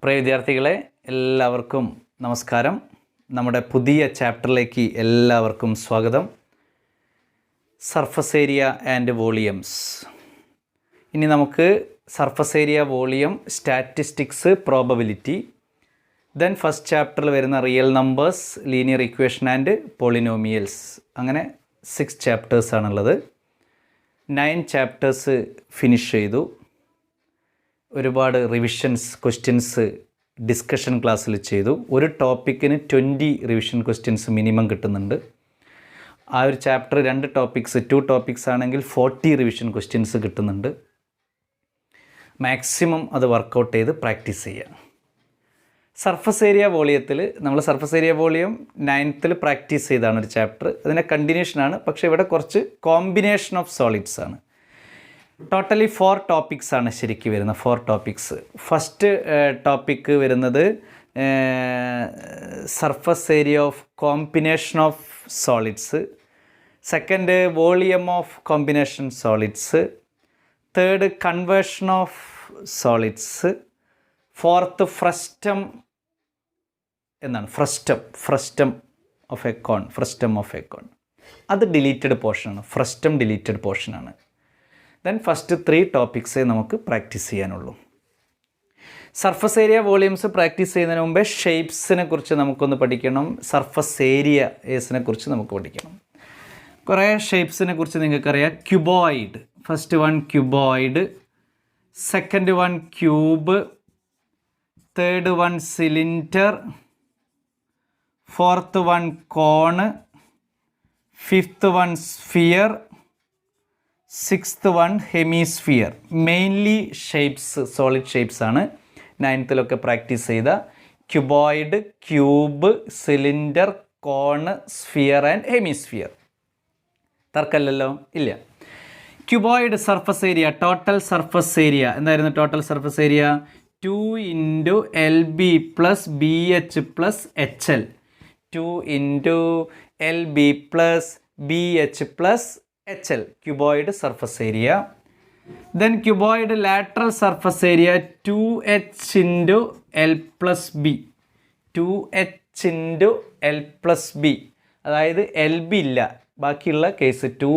പ്രിയ വിദ്യാർത്ഥികളെ, എല്ലാവർക്കും നമസ്കാരം. നമ്മുടെ പുതിയ ചാപ്റ്ററിലേക്ക് എല്ലാവർക്കും സ്വാഗതം. Surface area and volumes. ഇനി നമുക്ക് surface area, volume, statistics, probability, then first ചാപ്റ്ററിൽ വരുന്ന real numbers, linear equation and polynomials, അങ്ങനെ 6 ചാപ്റ്റേഴ്സാണുള്ളത്. 9 ചാപ്റ്റേഴ്സ് ഫിനിഷ് ചെയ്തു. ഒരുപാട് റിവിഷൻസ്, ക്വസ്റ്റ്യൻസ് ഡിസ്കഷൻ ക്ലാസ്സിൽ ചെയ്തു. ഒരു ടോപ്പിക്കിന് 20 റിവിഷൻ ക്വസ്റ്റ്യൻസ് മിനിമം കിട്ടുന്നുണ്ട്. ആ ഒരു ചാപ്റ്റർ 2 ടോപ്പിക്സ് ആണെങ്കിൽ 40 റിവിഷൻ ക്വസ്റ്റ്യൻസ് കിട്ടുന്നുണ്ട്. മാക്സിമം അത് വർക്കൗട്ട് ചെയ്ത് പ്രാക്ടീസ് ചെയ്യുക. സർഫസ് ഏരിയ വോളിയത്തിൽ നമ്മൾ surface area volume 9th practice ചെയ്താണ് ഒരു ചാപ്റ്റർ. അതിൻ്റെ കണ്ടിന്യൂഷനാണ്. പക്ഷേ ഇവിടെ കുറച്ച് കോമ്പിനേഷൻ ഓഫ് സോളിഡ്സ് ആണ്. ടോട്ടലി 4 ടോപ്പിക്സ് ആണ് ശരിക്കും വരുന്നത്. 4 ടോപ്പിക്സ്. ഫസ്റ്റ് ടോപ്പിക്ക് വരുന്നത് surface area of combination of solids. Second volume of combination solids. Third conversion of solids. Fourth frustum എന്നാണ്. Frustum of a cone. അത് ഡിലീറ്റഡ് പോർഷനാണ്. ഫ്രസ്റ്റം ഡിലീറ്റഡ് പോർഷനാണ്. Then first 3 ടോപ്പിക്സേ നമുക്ക് പ്രാക്ടീസ് ചെയ്യാനുള്ളൂ. സർഫസ് ഏരിയ വോളിയംസ് പ്രാക്ടീസ് ചെയ്യുന്നതിന് മുമ്പേ ഷേപ്സിനെ കുറിച്ച് നമുക്കൊന്ന് പഠിക്കണം. സർഫസ് ഏരിയസിനെ കുറിച്ച് നമുക്ക് പഠിക്കണം. കുറേ ഷേപ്സിനെ കുറിച്ച് നിങ്ങൾക്കറിയാം. Cuboid, first one cuboid, second one cube, third one cylinder, fourth one cone, fifth one sphere, 6th one hemisphere. Mainly shapes, solid shapes ആണ് 9th പ്രാക്ടീസ് ചെയ്ത. Cuboid, cube, cylinder, cone, sphere and hemisphere. തർക്കമല്ലല്ലോ? ഇല്ല. Cuboid surface area, total surface area എന്തായിരുന്നു? Total surface area 2 × LB + BH + HL. 2 × LB + BH + HL, cuboid surface area. Then cuboid lateral surface area 2H × L + B. 2H × L + B. അതായത് LB ഇല്ല, ബാക്കിയുള്ള case 2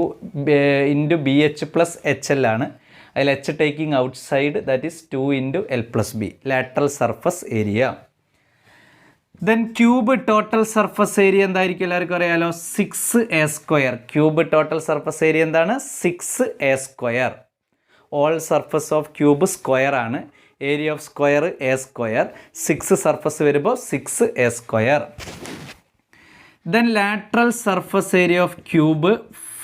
× BH + HL ആണ്. അതിൽ H taking outside, that is 2 × L + B, lateral surface area. Then cube total surface area എന്തായിരിക്കും? എല്ലാവർക്കും അറിയാലോ, 6a². Cube total surface area എന്താണ്? 6a². All surface of cube square ആണ്. Area of square a². 6 surface വരുമ്പോൾ 6a². Then lateral surface area of cube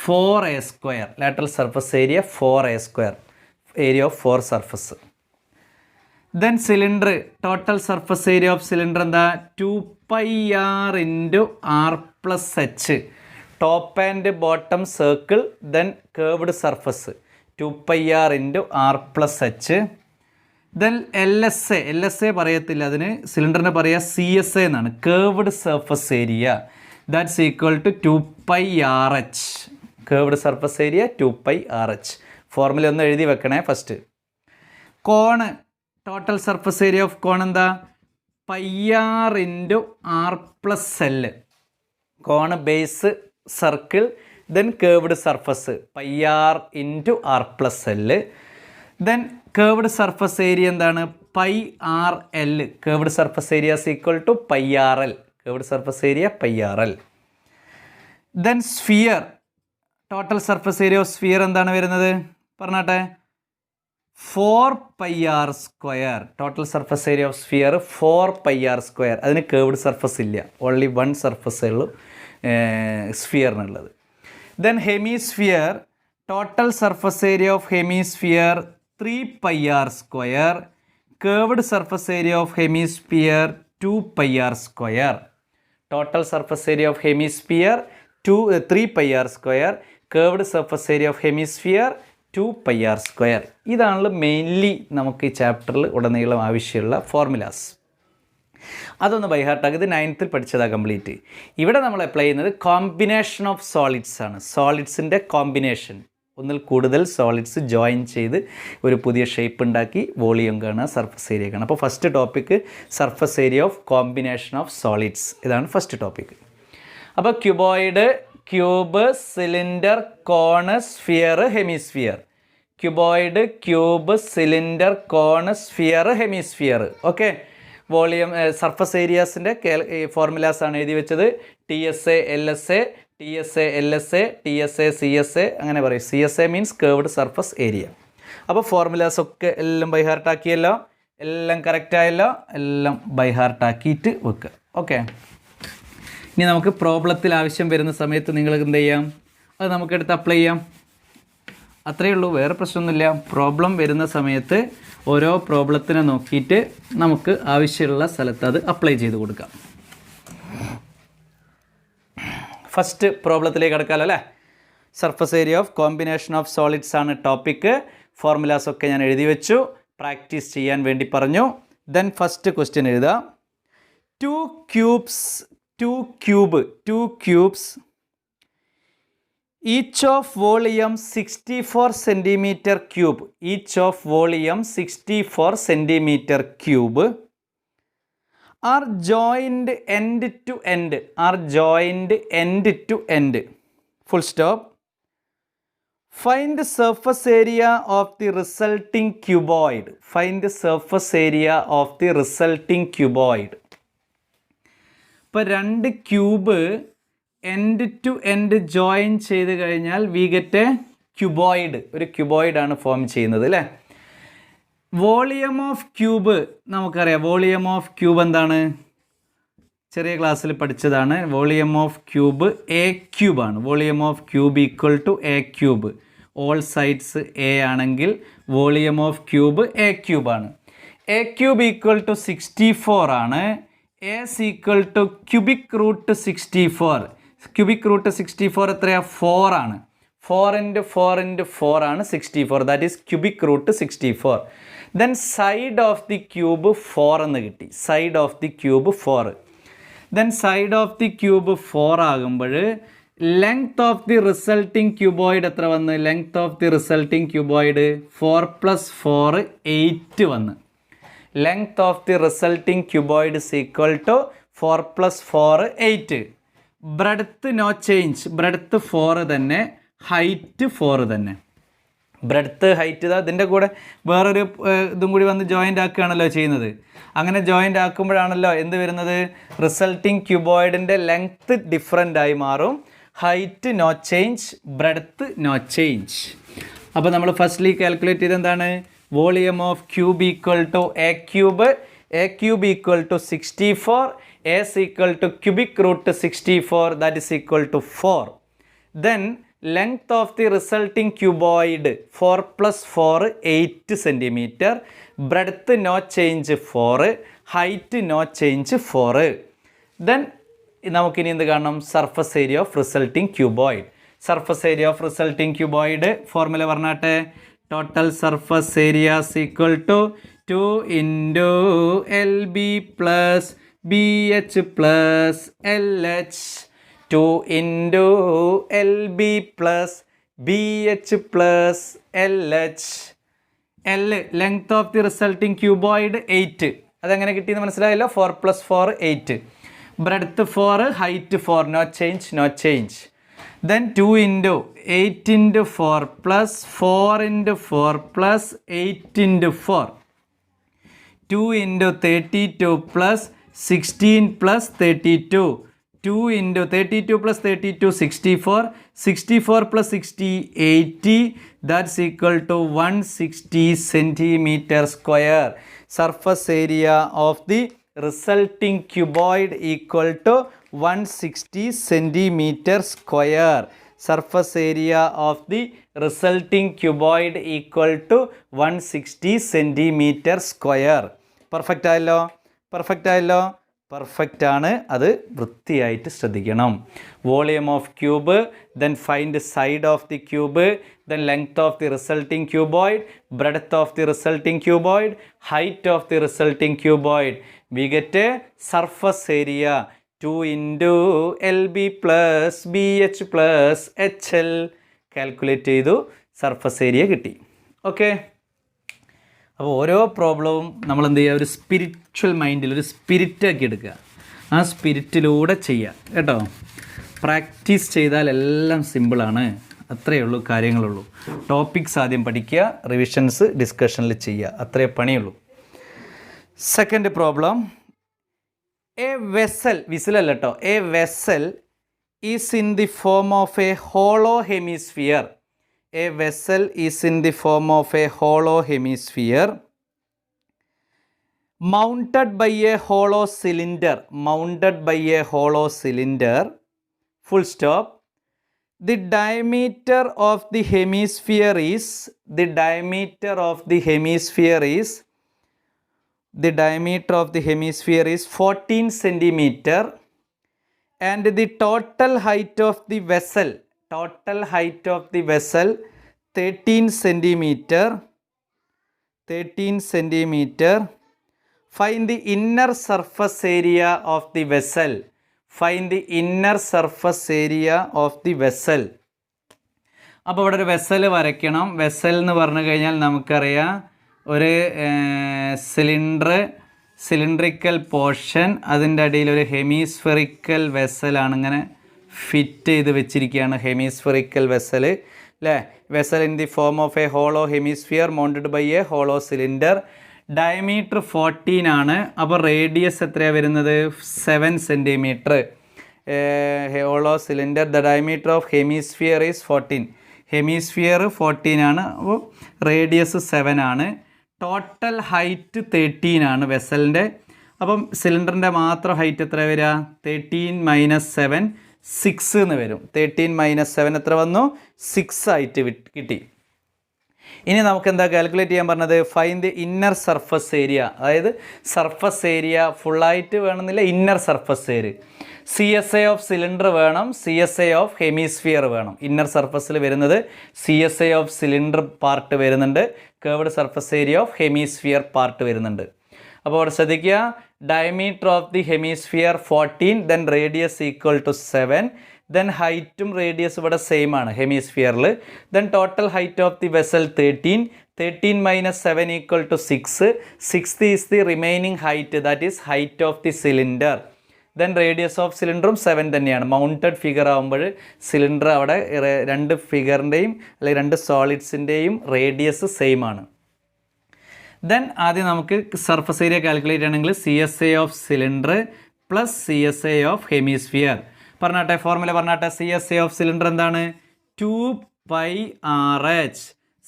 4a². Lateral surface area 4a². Area of 4 surface. Then cylinder, total surface area of cylinder എന്താ? 2πr × r + h. Top and bottom circle, then curved surface 2πr × r + h. Then LSA പറയത്തില്ല, അതിന് സിലിണ്ടറിന് പറയുക CSA എന്നാണ്, curved surface area. That's equal to 2πrh. Curved surface area 2πrh. Formula ഒന്ന് എഴുതി വെക്കണേ first. Cone, total surface area of cone എന്താ? πr × r + l. Cone base circle, then curved surface πr × r + l. Then curved surface area എന്താണ്? πrl. Curved surface area equal to πrl. Curved surface area πrl. Then sphere, total surface area of sphere എന്താണ് വരുന്നത്? പറഞ്ഞാട്ടെ. 4πr². Total surface area of sphere 4πr². അതിന് curved surface ഇല്ല, only 1 സർഫസേ ഉള്ളൂ സ്ഫിയറിനുള്ളത്. Then hemisphere, total surface area of hemisphere 3πr². Curved surface area of hemisphere 2πr². Total surface area of hemisphere 3πr². Curved surface area of hemisphere 2πr². ഇതാണല്ലോ mainly നമുക്ക് ഈ ചാപ്റ്ററിൽ ഉടനീളം ആവശ്യമുള്ള ഫോർമുലാസ്. അതൊന്ന് ബൈഹാർട്ടാക്കി. ഇത് 9th പഠിച്ചതാണ് കംപ്ലീറ്റ്. ഇവിടെ നമ്മൾ അപ്ലൈ ചെയ്യുന്നത് കോമ്പിനേഷൻ ഓഫ് സോളിഡ്സ് ആണ്. സോളിഡ്സിൻ്റെ കോമ്പിനേഷൻ, ഒന്നിൽ കൂടുതൽ സോളിഡ്സ് ജോയിൻ ചെയ്ത് ഒരു പുതിയ ഷേപ്പ് ഉണ്ടാക്കി വോളിയം കാണുക, സർഫസ് ഏരിയ കാണുക. അപ്പോൾ first topic surface area of combination of solids, ഇതാണ് ഫസ്റ്റ് ടോപ്പിക്ക്. അപ്പോൾ cuboid, cube, cylinder, cone, sphere, hemisphere. Cuboid, cube, cylinder, cone, sphere, hemisphere. Okay, volume surface ഏരിയാസിൻ്റെ ഫോർമുലാസ് ആണ് എഴുതി വെച്ചത്. TSA, LSA, TSA, LSA, TSA, CSA, അങ്ങനെ പറയും. CSA means curved surface area. അപ്പോൾ formulas ഒക്കെ എല്ലാം ബൈ ഹാർട്ടാക്കിയല്ലോ, എല്ലാം കറക്റ്റായല്ലോ, എല്ലാം ബൈ ഹാർട്ടാക്കിയിട്ട് വെക്കുക. ഓക്കെ, ഇനി നമുക്ക് പ്രോബ്ലത്തിൽ ആവശ്യം വരുന്ന സമയത്ത് നിങ്ങൾ എന്ത് ചെയ്യാം, അത് നമുക്കെടുത്ത് അപ്ലൈ ചെയ്യാം. അത്രയേ ഉള്ളൂ, വേറെ പ്രശ്നമൊന്നുമില്ല. പ്രോബ്ലം വരുന്ന സമയത്ത് ഓരോ പ്രോബ്ലത്തിനെ നോക്കിയിട്ട് നമുക്ക് ആവശ്യമുള്ള സ്ഥലത്ത് അത് അപ്ലൈ ചെയ്ത് കൊടുക്കാം. ഫസ്റ്റ് പ്രോബ്ലത്തിലേക്ക് കിടക്കാമല്ലോ അല്ലേ. Surface area of combination of solids ആണ് ടോപ്പിക്ക്. ഫോർമുലാസ് ഒക്കെ ഞാൻ എഴുതി വെച്ചു, പ്രാക്ടീസ് ചെയ്യാൻ വേണ്ടി പറഞ്ഞു. ദെൻ ഫസ്റ്റ് ക്വസ്റ്റ്യൻ എഴുതുക. Two cubes each of volume 64 centimeter cube, each of volume 64 centimeter cube are joined end to end, are joined end to end, full stop. Find the surface area of the resulting cuboid, find the surface area of the resulting cuboid. ഇപ്പോൾ രണ്ട് cube end to end join ചെയ്ത് കഴിഞ്ഞാൽ V get A cuboid, ഒരു ക്യൂബോയിഡാണ് form ചെയ്യുന്നത് അല്ലേ. Volume of cube നമുക്കറിയാം. Volume of cube എന്താണ്, ചെറിയ ക്ലാസ്സിൽ പഠിച്ചതാണ്. വോളിയം ഓഫ് ക്യൂബ് എ ക്യൂബാണ്. Volume of cube equal to A cube. All sides a ആണെങ്കിൽ വോളിയം ഓഫ് ക്യൂബ് എ ക്യൂബാണ്. എ ക്യൂബ് ഈക്വൽ ടു 64 ആണ്. A equal to cubic root 64. Cubic root 64 എത്രയാണ്, 4 ആണ്. 4 × 4 × 4 ആണ് 64. That is cubic root 64. Then side of the cube 4 എന്ന് കിട്ടി. Side of the cube 4. Then side of the cube 4 ആകുമ്പോൾ length of the resulting cuboid എത്ര വന്ന്, length of the resulting cuboid 4 + 4 8 വന്ന്. Length of the resulting cuboid is equal to 4 + 4 8. Breadth no change, breadth 4 തന്നെ, height 4 തന്നെ. Breadth height ഇതാ ഇതിൻ്റെ കൂടെ വേറൊരു ഇതും കൂടി വന്ന് ജോയിൻ്റ് ആക്കുകയാണല്ലോ ചെയ്യുന്നത്. അങ്ങനെ ജോയിൻ്റ് ആക്കുമ്പോഴാണല്ലോ എന്ത് വരുന്നത്, റിസൾട്ടിങ് ക്യൂബോയിഡിൻ്റെ ലെങ്ത്ത് ഡിഫറൻ്റ് ആയി മാറും. Height no change, breadth no change. അപ്പോൾ നമ്മൾ ഫസ്റ്റ്ലി കാൽക്കുലേറ്റ് ചെയ്ത് എന്താണ്, volume of cube equal to A cube equal to 64, A is equal to cubic root 64, that is equal to 4. Then length of the resulting cuboid 4 + 4 8 cm, breadth no change 4, height no change 4. Then നമുക്കിനി എന്ത് കാണണം, surface area of resulting cuboid. Surface area of resulting cuboid formula പറഞ്ഞാട്ടെ. Total surface area equal to 2 × LB + BH + LH, 2 × LB + BH + LH. L length of the resulting cuboid 8. അതെങ്ങനെ കിട്ടിയെന്ന് മനസ്സിലായല്ലോ. 4 + 4 8. Breadth 4, height 4, no change no change. Then 2 × 8 × 4 + 4 × 4 + 8 × 4. 2 × 32 + 16 + 32. 2 × 32 + 32 64. 64 + 60 80. That's equal to 160 centimeter square. Surface area of the resulting cuboid equal to 160 centimeter square. Surface area of the resulting cuboid equal to 160 centimeter square. Perfect ആയല്ലോ, perfect ആയല്ലോ, perfect ആണ്. അത് വൃത്തിയായിട്ട് ശ്രദ്ധിക്കണം. Volume of cube, then find side of the cube, then length of the resulting cuboid, breadth of the resulting cuboid, height of the resulting cuboid. We get surface area 2 × LB + BH + HL. Calculate ചെയ്തു. Surface area കിട്ടി. Okay, അപ്പോൾ ഓരോ പ്രോബ്ലവും നമ്മൾ എന്ത് ചെയ്യുക, ഒരു spiritual മൈൻഡിൽ ഒരു സ്പിരിറ്റാക്കി എടുക്കുക, ആ സ്പിരിറ്റിലൂടെ ചെയ്യുക കേട്ടോ. പ്രാക്ടീസ് ചെയ്താൽ എല്ലാം സിമ്പിളാണ്, അത്രയേ ഉള്ളൂ, കാര്യങ്ങളുള്ളൂ. ടോപ്പിക്സ് ആദ്യം പഠിക്കുക, റിവിഷൻസ് ഡിസ്കഷനിൽ ചെയ്യുക, അത്രയേ പണിയുള്ളൂ. സെക്കൻഡ് പ്രോബ്ലം, എ വെസൽ, വിസിലല്ല കേട്ടോ, A vessel is in the form of a hollow hemisphere. A vessel is in the form of a hollow hemisphere mounted by a hollow cylinder, mounted by a hollow cylinder, full stop. The diameter of the hemisphere is, the diameter of the hemisphere is, the diameter of the hemisphere is 14 centimeter, and the total height of the vessel, total height of the vessel 13 centimeter, 13 centimeter. Find the inner surface area of the vessel, find the inner surface area of the vessel. അപ്പോൾ ഇവിടെ ഒരു vessel വരയ്ക്കണം. Vessel എന്ന് പറഞ്ഞു കഴിഞ്ഞാൽ നമുക്കറിയാം ഒരു cylindrical portion, അതിൻ്റെ അടിയിൽ ഒരു ഹെമിസ്ഫെറിക്കൽ വെസലാണ് ഇങ്ങനെ ഫിറ്റ് ചെയ്ത് വെച്ചിരിക്കുകയാണ്, ഹെമിസ്ഫെറിക്കൽ വെസൽ അല്ലേ. Vessel in the form of a hollow hemisphere mounted by a hollow cylinder. Diameter 14 ആണ്, അപ്പോൾ റേഡിയസ് എത്രയാണ് വരുന്നത്, 7 centimetre. Hollow cylinder, the diameter of hemisphere is 14, hemisphere 14 ആണ്, അപ്പോൾ റേഡിയസ് 7 ആണ്. ടോട്ടൽ ഹൈറ്റ് 13 ആണ് വെസലിൻ്റെ. അപ്പം സിലിണ്ടറിൻ്റെ മാത്രം ഹൈറ്റ് എത്ര വരിക, 13 - 7 6 എന്ന് വരും. 13 - 7 എത്ര വന്നു, 6 ആയിട്ട് കിട്ടി. ഇനി നമുക്ക് എന്താ കാൽക്കുലേറ്റ് ചെയ്യാൻ പറഞ്ഞത്, find the inner surface area, അതായത് സർഫസ് ഏരിയ ഫുള്ളായിട്ട് വേണമെന്നില്ല, inner surface area. CSA of cylinder വേണം, CSA ഓഫ് ഹെമിസ്ഫിയർ വേണം. ഇന്നർ സർഫസിൽ വരുന്നത് CSA ഓഫ് സിലിണ്ടർ പാർട്ട് വരുന്നുണ്ട്, curved surface area of hemisphere part വരുന്നുണ്ട്. അപ്പോൾ അവിടെ ശ്രദ്ധിക്കുക, diameter of the hemisphere 14, then radius equal to 7, then ഹൈറ്റും റേഡിയസ് ഇവിടെ സെയിം ആണ് ഹെമിസ്ഫിയറിൽ. Then total height of the vessel 13, 13 - 7 equal to 6, 6 is the remaining height, that is height of the cylinder. Then radius of സിലിണ്ടറും 7 തന്നെയാണ്. Mounted figure ആകുമ്പോൾ cylinder അവിടെ രണ്ട് ഫിഗറിൻ്റെയും അല്ലെങ്കിൽ രണ്ട് സോളിഡ്സിൻ്റെയും റേഡിയസ് സെയിം ആണ്. ദെൻ ആദ്യം നമുക്ക് സർഫസ് ഏരിയ കാൽക്കുലേറ്റ് ചെയ്യണമെങ്കിൽ CSA of cylinder plus CSA of hemisphere. പറഞ്ഞാട്ടെ, ഫോർമുല പറഞ്ഞാട്ടെ. CSA ഓഫ് സിലിണ്ടർ എന്താണ്, 2πRH.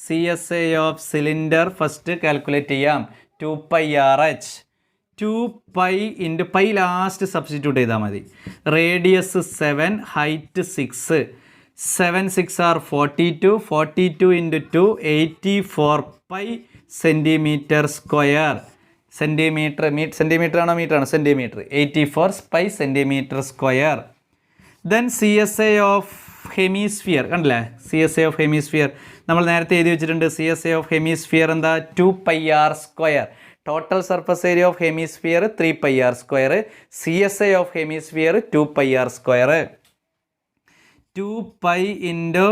CSA of cylinder first calculate ചെയ്യാം, 2πRH. 2π into pi last substitute ചെയ്താൽ മതി. Radius 7, height 6, 7 6 are 42, 42 into 2 84 pi centimetre square. Centimetre ആണോ metre ആണോ, centimetre. 84 pi centimetre square. Then CSA of hemisphere കണ്ടില്ലേ, CSA of hemisphere നമ്മൾ നേരത്തെ എഴുതി വെച്ചിട്ടുണ്ട്. CSA ഓഫ് ഹെമിസ്ഫിയർ എന്താ, 2πr square. Total surface area of hemisphere 3πr square. CSA of hemisphere 2πr square. 2π into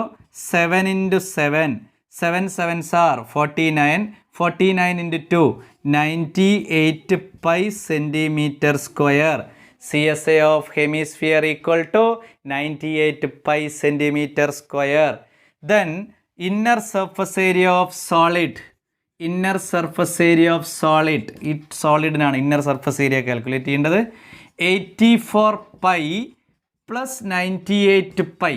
7 into 7, 7 7s are 49, 49 into 2 98 pi centimetre square. CSA of hemisphere equal to 98 pi centimetre square. Then inner surface area of solid, inner surface area of solid, ഈ സോളിഡിനാണ് inner surface area calculate ചെയ്യേണ്ടത്. 84 pi plus 98 pi,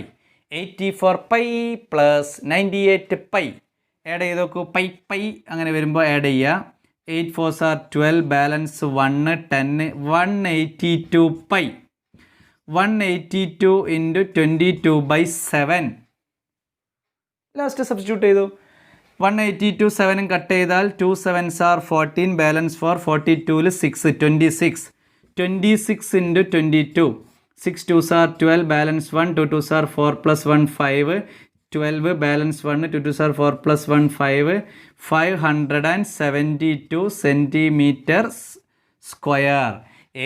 84 pi plus 98 pi add ചെയ്ത് നോക്കൂ. Pi അങ്ങനെ വരുമ്പോൾ add ചെയ്യുക. 8 4s are 12, balance 1 10, 182 pi. 182 into 22/7 last substitute ചെയ്തു. 182 7 cut ചെയ്താൽ 2 7s are 14, ബാലൻസ് 4, 42ൽ 6 26, 26 into 22, 6 2s are 12, balance 1, 2 2s are 4 plus 1 5, 12 balance 1, 2 2s are 4 plus 1 5, 572 centimetre square.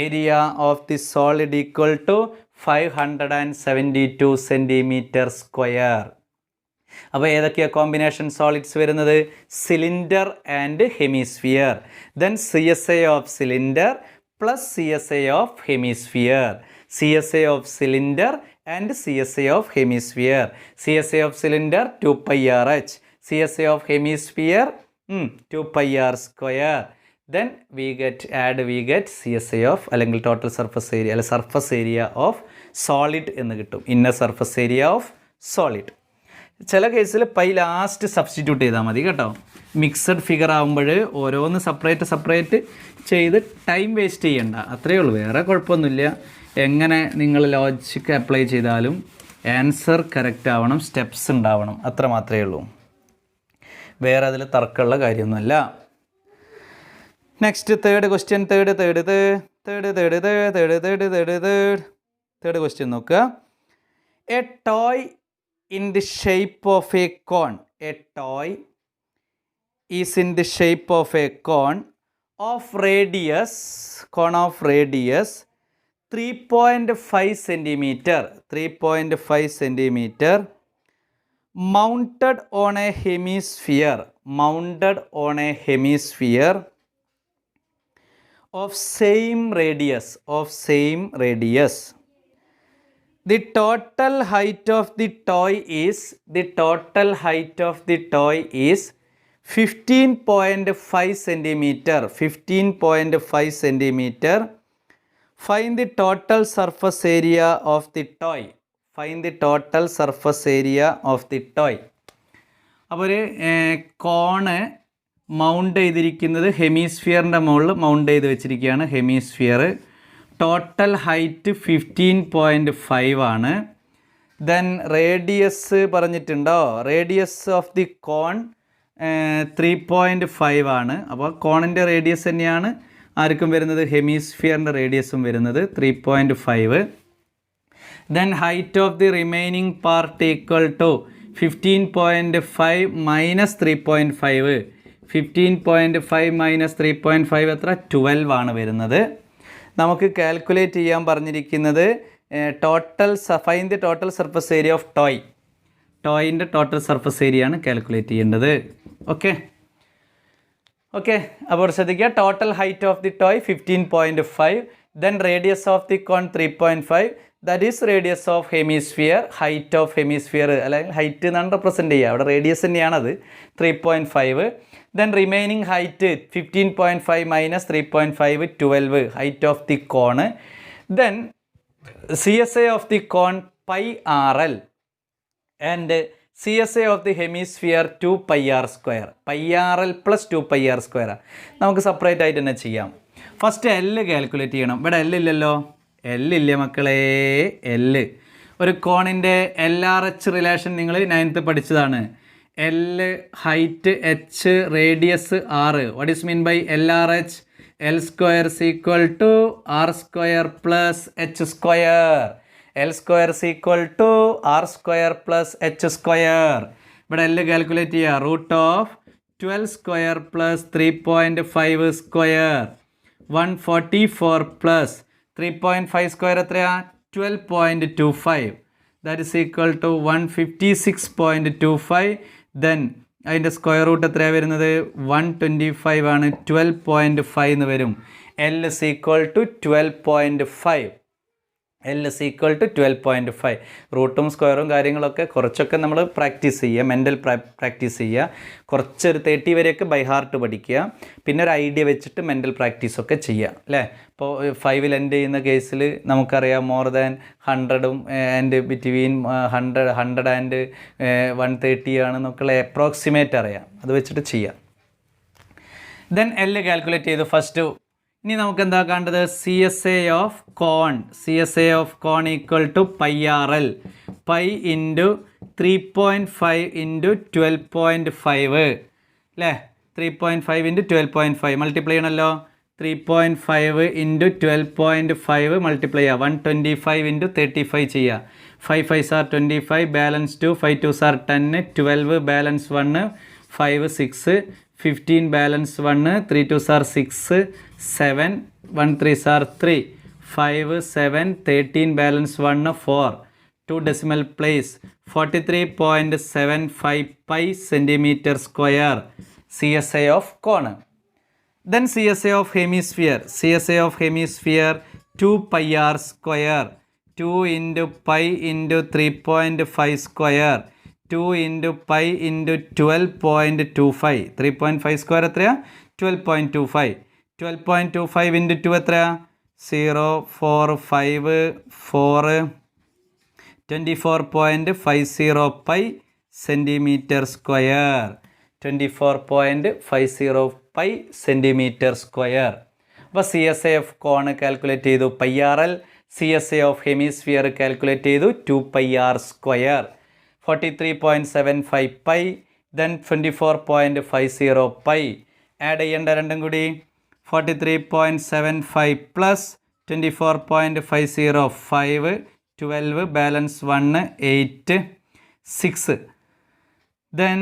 Area of the solid equal to 572 centimetre square. അപ്പോൾ ഏതൊക്കെയാണ് combination solids വരുന്നത്? Cylinder and hemisphere. Then CSA of cylinder plus CSA of hemisphere. CSA of cylinder and CSA of hemisphere. CSA of cylinder 2πRh. CSA of hemisphere 2πr². Then we get CSA of അല്ലെങ്കിൽ total surface area അല്ലെ surface area of solid എന്ന് കിട്ടും. Inner surface area of solid. ചില കേസിൽ pi last substitute ചെയ്താൽ മതി കേട്ടോ. Mixed figure ആകുമ്പോൾ ഓരോന്ന് സെപ്പറേറ്റ് ചെയ്ത് ടൈം വേസ്റ്റ് ചെയ്യണ്ട, അത്രയേ ഉള്ളൂ, വേറെ കുഴപ്പമൊന്നുമില്ല. എങ്ങനെ നിങ്ങൾ ലോജിക്ക് അപ്ലൈ ചെയ്താലും ആൻസർ കറക്റ്റ് ആവണം, സ്റ്റെപ്സ് ഉണ്ടാവണം, അത്ര മാത്രമേ ഉള്ളൂ. വേറെ അതിൽ തർക്കമുള്ള കാര്യമൊന്നുമല്ല. Next third question. Third question നോക്കുക. A toy in the shape of a cone. A toy is in the shape of a cone of radius 3.5 centimeter. Mounted on a hemisphere of same radius. The total height of the toy is 15.5 centimeter. Find the total surface area of the toy. അപ്പോൾ ഒരു cone mount ചെയ്തിരിക്കുന്നത് ഹെമിസ്ഫിയറിൻ്റെ മുകളിൽ mount ചെയ്ത് വെച്ചിരിക്കുകയാണ്. Hemisphere total height 15.5 ആണ്. Then radius പറഞ്ഞിട്ടുണ്ടോ? Radius of the cone 3.5 ആണ്. അപ്പോൾ കോണിൻ്റെ റേഡിയസ് തന്നെയാണ് ആർക്കും വരുന്നത്, ഹെമിസ്ഫിയറിൻ്റെ റേഡിയസും വരുന്നത് 3.5. Then height of the remaining part equal to 15.5 minus 3.5. 15.5 minus 3.5 എത്ര? 12 ആണ് വരുന്നത്. നമുക്ക് കാൽക്കുലേറ്റ് ചെയ്യാൻ പറഞ്ഞിരിക്കുന്നത് find the total surface area of ടോയിൻ്റെ ടോട്ടൽ സർഫസ് ഏരിയ ആണ് കാൽക്കുലേറ്റ് ചെയ്യേണ്ടത്. ഓക്കെ, അപ്പോൾ ശ്രദ്ധിക്കുക. Total height of the toy 15.5. Then radius of the cone 3.5. That is radius of hemisphere. Height of hemisphere അല്ലെങ്കിൽ ഹൈറ്റ് എന്നാണ് represent ചെയ്യുക, അവിടെ radius തന്നെയാണത് 3.5. Then remaining height 15.5 minus 3.5 12 height of the cone. Then CSA of the cone pi RL and CSA of the hemisphere 2πr². pi RL plus 2πr². നമുക്ക് separate ആയിട്ട് തന്നെ ചെയ്യാം. First L calculate ചെയ്യണം. ഇവിടെ L ഇല്ലല്ലോ, L ഇല്ല മക്കളെ. L ഒരു കോണിൻ്റെ LRH റിലേഷൻ നിങ്ങൾ 9th പഠിച്ചതാണ്. L height h radius r. What is mean by LRH? L square is equal to r square plus h square. L square is equal to r square plus h square. But L calculate here. Root of 12 square plus 3.5 square. 144 plus 3.5 square എത്രയാ? 12.25. That is equal to 156.25. Then അതിൻ്റെ square root എത്രയാണ് വരുന്നത്? 125 ആണ്. 12.5 എന്ന് വരും. L is equal to 12.5. റൂട്ടും സ്ക്വയറും കാര്യങ്ങളൊക്കെ കുറച്ചൊക്കെ നമ്മൾ പ്രാക്ടീസ് ചെയ്യുക, മെൻ്റൽ പ്രാക്ടീസ് ചെയ്യുക. കുറച്ചൊരു 30 വരെയൊക്കെ ബൈ ഹാർട്ട് പഠിക്കുക. പിന്നെ ഒരു ഐഡിയ വെച്ചിട്ട് മെൻ്റൽ പ്രാക്ടീസൊക്കെ ചെയ്യുക അല്ലേ. ഇപ്പോൾ 5 എൻഡ് ചെയ്യുന്ന കേസിൽ നമുക്കറിയാം more than 100 and between 100 and 130 ആണെന്നൊക്കെയുള്ള അപ്രോക്സിമേറ്റ് അറിയാം, അത് വെച്ചിട്ട് ചെയ്യാം. ദെൻ L കാൽക്കുലേറ്റ് ചെയ്തു ഫസ്റ്റ്. ഇനി നമുക്ക് എന്താ കണ്ടത്? CSA of cone equal to pi RL. Pi into 3.5 into 12.5 അല്ലേ. 3.5 ഇൻറ്റു 12.5 മൾട്ടിപ്ലൈ ചെയ്യണമല്ലോ. 3.5 ഇൻറ്റു 12.5 മൾട്ടിപ്ലൈ ചെയ്യുക. 125 ഇൻറ്റു 35 ചെയ്യുക. 5 5s are 25, balance 2, 5 2s are 10, 12 balance 1, 5 6, 15 balance 1, 3 2s are 6, 7, 1 3s are 3, 5 7, 13 balance 1 4, 2 decimal place 43.75 pi centimeter square CSI of cone. Then CSI of hemisphere 2 pi r square 2 into pi into 3.5 square 2 into pi into 12.25 3.5 square എത്രയാ 12.25 12.25 into 2 എത്രയാ 0 4 5 4 24.50 pi centimeter square 24.50 pi centimeter square. അപ്പോൾ C S A of cone calculate ചെയ്തു pi R L, C S A of hemisphere calculate ചെയ്തു 2 pi r square 43.75 pi then 24.50 pi. Add ചെയ്യേണ്ട രണ്ടും കൂടി 43.75 plus 24.50 5 12 balance 1 8 6 then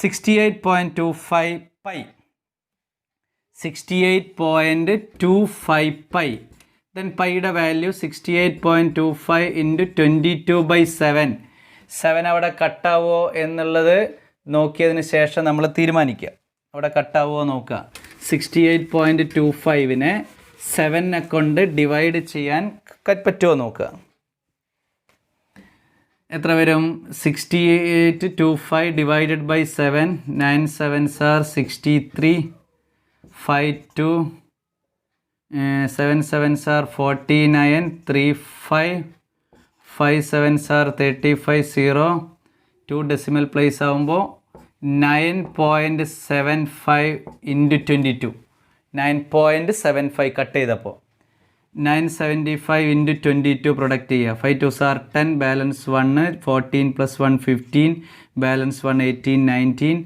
68.25 pi 68.25 pi then പൈയുടെ value 68.25 into 22/7 7 അവിടെ കട്ടാവോ എന്നുള്ളത് നോക്കിയതിന് ശേഷം നമ്മൾ തീരുമാനിക്കുക. അവിടെ കട്ടാവോ നോക്കുക. 68.25നെ 7നെ കൊണ്ട് ഡിവൈഡ് ചെയ്യാൻ പറ്റുമോ നോക്കുക. എത്ര വരും 68.25 divided by 7 9 7s are 63 5 2 7 7s are 49 3 5 5 7s are 35 0 2 decimal place ആകുമ്പോൾ 9.75 ഇൻറ്റു 22 9.75 കട്ട് ചെയ്തപ്പോൾ 975 ഇൻറ്റു 22 പ്രൊഡക്റ്റ് ചെയ്യുക. 5 2s are 10 balance 1 14 plus 1 15 balance 1 18 19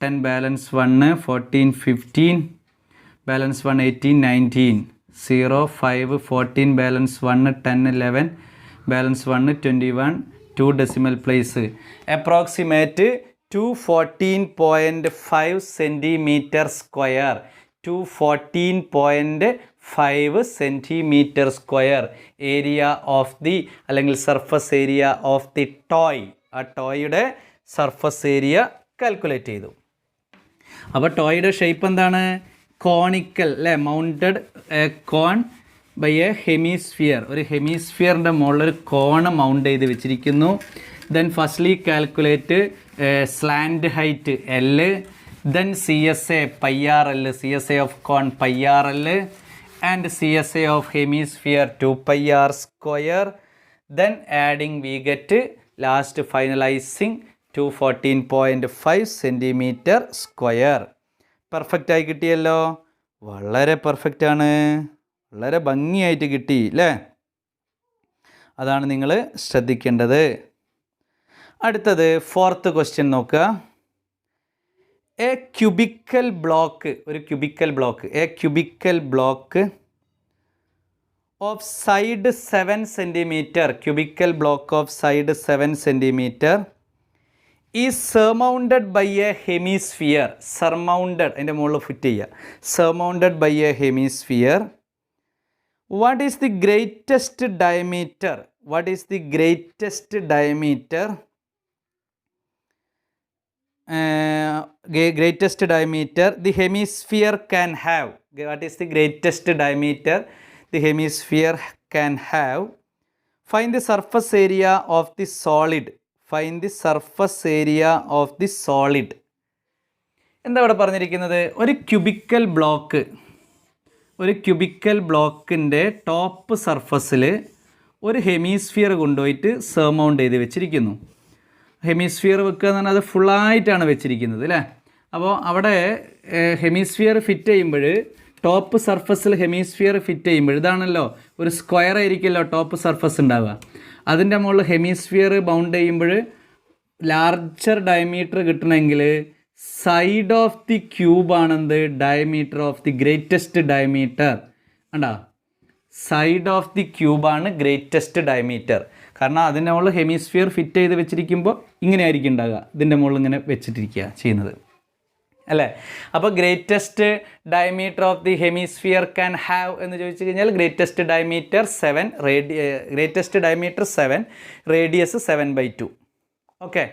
10 balance 1 14 15 balance 1 18 19 0 5 14 balance 1 10 11 balance 1 21 2 decimal place approximate 214.5 centimetre square 214.5 centimetre square area of the അല്ലെങ്കിൽ surface area of the toy. ആ ടോയുടെ surface area calculate ചെയ്തു. അപ്പോൾ ടോയുടെ shape എന്താണ്? Conical അല്ലേ, mounted cone by a hemisphere. ഒരു ഹെമിസ്ഫിയറിൻ്റെ മുകളിൽ ഒരു കോണ് മൗണ്ട് ചെയ്ത് വെച്ചിരിക്കുന്നു. Then firstly calculate slant height L, then CSA pi RL, CSA of cone pi RL and CSA of hemisphere 2 pi r square. Then adding we get last finalizing 214.5 centimeter square. Perfect ആയി കിട്ടിയല്ലോ. വളരെ perfect ആണ്, വളരെ ഭംഗിയായിട്ട് കിട്ടി അല്ലേ? അതാണ് നിങ്ങൾ ശ്രദ്ധിക്കേണ്ടത്. അടുത്തത് ഫോർത്ത് ക്വസ്റ്റ്യൻ നോക്കുക. എ ക്യൂബിക്കൽ ബ്ലോക്ക്, ഒരു cubical block, a cubical block of side 7 centimetre, cubical block of side 7 centimetre is surmounted by a hemisphere. Surmounted, അതിൻ്റെ മുകളിൽ ഫിറ്റ് ചെയ്യുക. Surmounted by a hemisphere. What is the greatest diameter? What is the greatest diameter? Greatest diameter the hemisphere can have. What is the greatest diameter the hemisphere can have? Find the surface area of the solid. Find the surface area of the solid. എന്താ ഇവിടെ പറഞ്ഞിരിക്കുന്നത്? ഒരു cubical ബ്ലോക്കിൻ്റെ top സർഫസിൽ ഒരു hemisphere കൊണ്ടുപോയിട്ട് സർമൗണ്ട് ചെയ്ത് വെച്ചിരിക്കുന്നു. Hemisphere വെക്കുക എന്ന് പറഞ്ഞാൽ അത് ഫുള്ളായിട്ടാണ് വെച്ചിരിക്കുന്നത് അല്ലേ? അപ്പോൾ അവിടെ ഹെമിസ്ഫിയർ ഫിറ്റ് ചെയ്യുമ്പോൾ ടോപ്പ് സർഫസിൽ ഹെമിസ്ഫിയർ ഫിറ്റ് ചെയ്യുമ്പോൾ ഇതാണല്ലോ ഒരു സ്ക്വയർ ആയിരിക്കുമല്ലോ ടോപ്പ് സർഫസ് ഉണ്ടാവുക. അതിൻ്റെ മുകളിൽ ഹെമിസ്ഫിയർ ബൗണ്ട് ചെയ്യുമ്പോൾ ലാർജർ ഡയമീറ്റർ കിട്ടണമെങ്കിൽ സൈഡ് ഓഫ് ദി ക്യൂബാണെന്ത് diameter of the greatest diameter. കണ്ടോ, സൈഡ് ഓഫ് ദി ക്യൂബാണ് ഗ്രേറ്റസ്റ്റ് ഡയമീറ്റർ. കാരണം അതിൻ്റെ മുകളിൽ ഹെമിസ്ഫിയർ ഫിറ്റ് ചെയ്ത് വെച്ചിരിക്കുമ്പോൾ ഇങ്ങനെ ആയിരിക്കും ഉണ്ടാകുക. ഇതിൻ്റെ മുകളിൽ ഇങ്ങനെ വെച്ചിട്ടിരിക്കുക ചെയ്യുന്നത് അല്ലേ? അപ്പോൾ greatest diameter of the hemisphere can have എന്ന് ചോദിച്ചു കഴിഞ്ഞാൽ greatest diameter 7, greatest diameter 7, radius 7/2. Okay,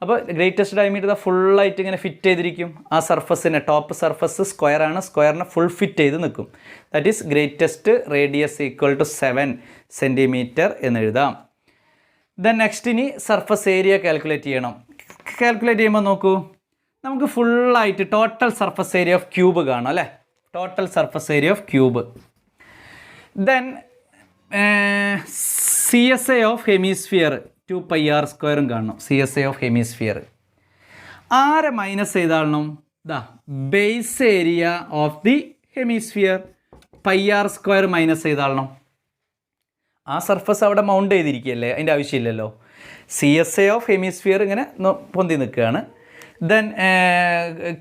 അപ്പോൾ ഗ്രേറ്റസ്റ്റ് ഡയമീറ്റർ ഫുള്ളായിട്ട് ഇങ്ങനെ ഫിറ്റ് ചെയ്തിരിക്കും. ആ സർഫസിനെ, ടോപ്പ് സർഫസ് സ്ക്വയറാണ്, സ്ക്വയറിനെ ഫുൾ ഫിറ്റ് ചെയ്ത് നിൽക്കും. That is greatest radius equal to 7 centimetre എന്ന് എഴുതാം. ദെൻ നെക്സ്റ്റ് ഇനി സർഫസ് ഏരിയ കാൽക്കുലേറ്റ് ചെയ്യണം. കാൽക്കുലേറ്റ് ചെയ്യുമ്പോൾ നോക്കൂ, നമുക്ക് ഫുള്ളായിട്ട് total surface area of cube കാണാം അല്ലേ? Total surface area of cube. Then CSA of hemisphere 2πr² കാണണം. CSA ഓഫ് ഹെമിസ്ഫിയർ ആരെ മൈനസ് ചെയ്താളണം? Base area of the hemisphere πr² minus ചെയ്താളണം. ആ സർഫസ് അവിടെ മൗണ്ട് ചെയ്തിരിക്കുകയല്ലേ, അതിൻ്റെ ആവശ്യമില്ലല്ലോ. CSA ഓഫ് ഹെമിസ്ഫിയർ ഇങ്ങനെ പൊന്തി നിൽക്കുകയാണ്. ദെൻ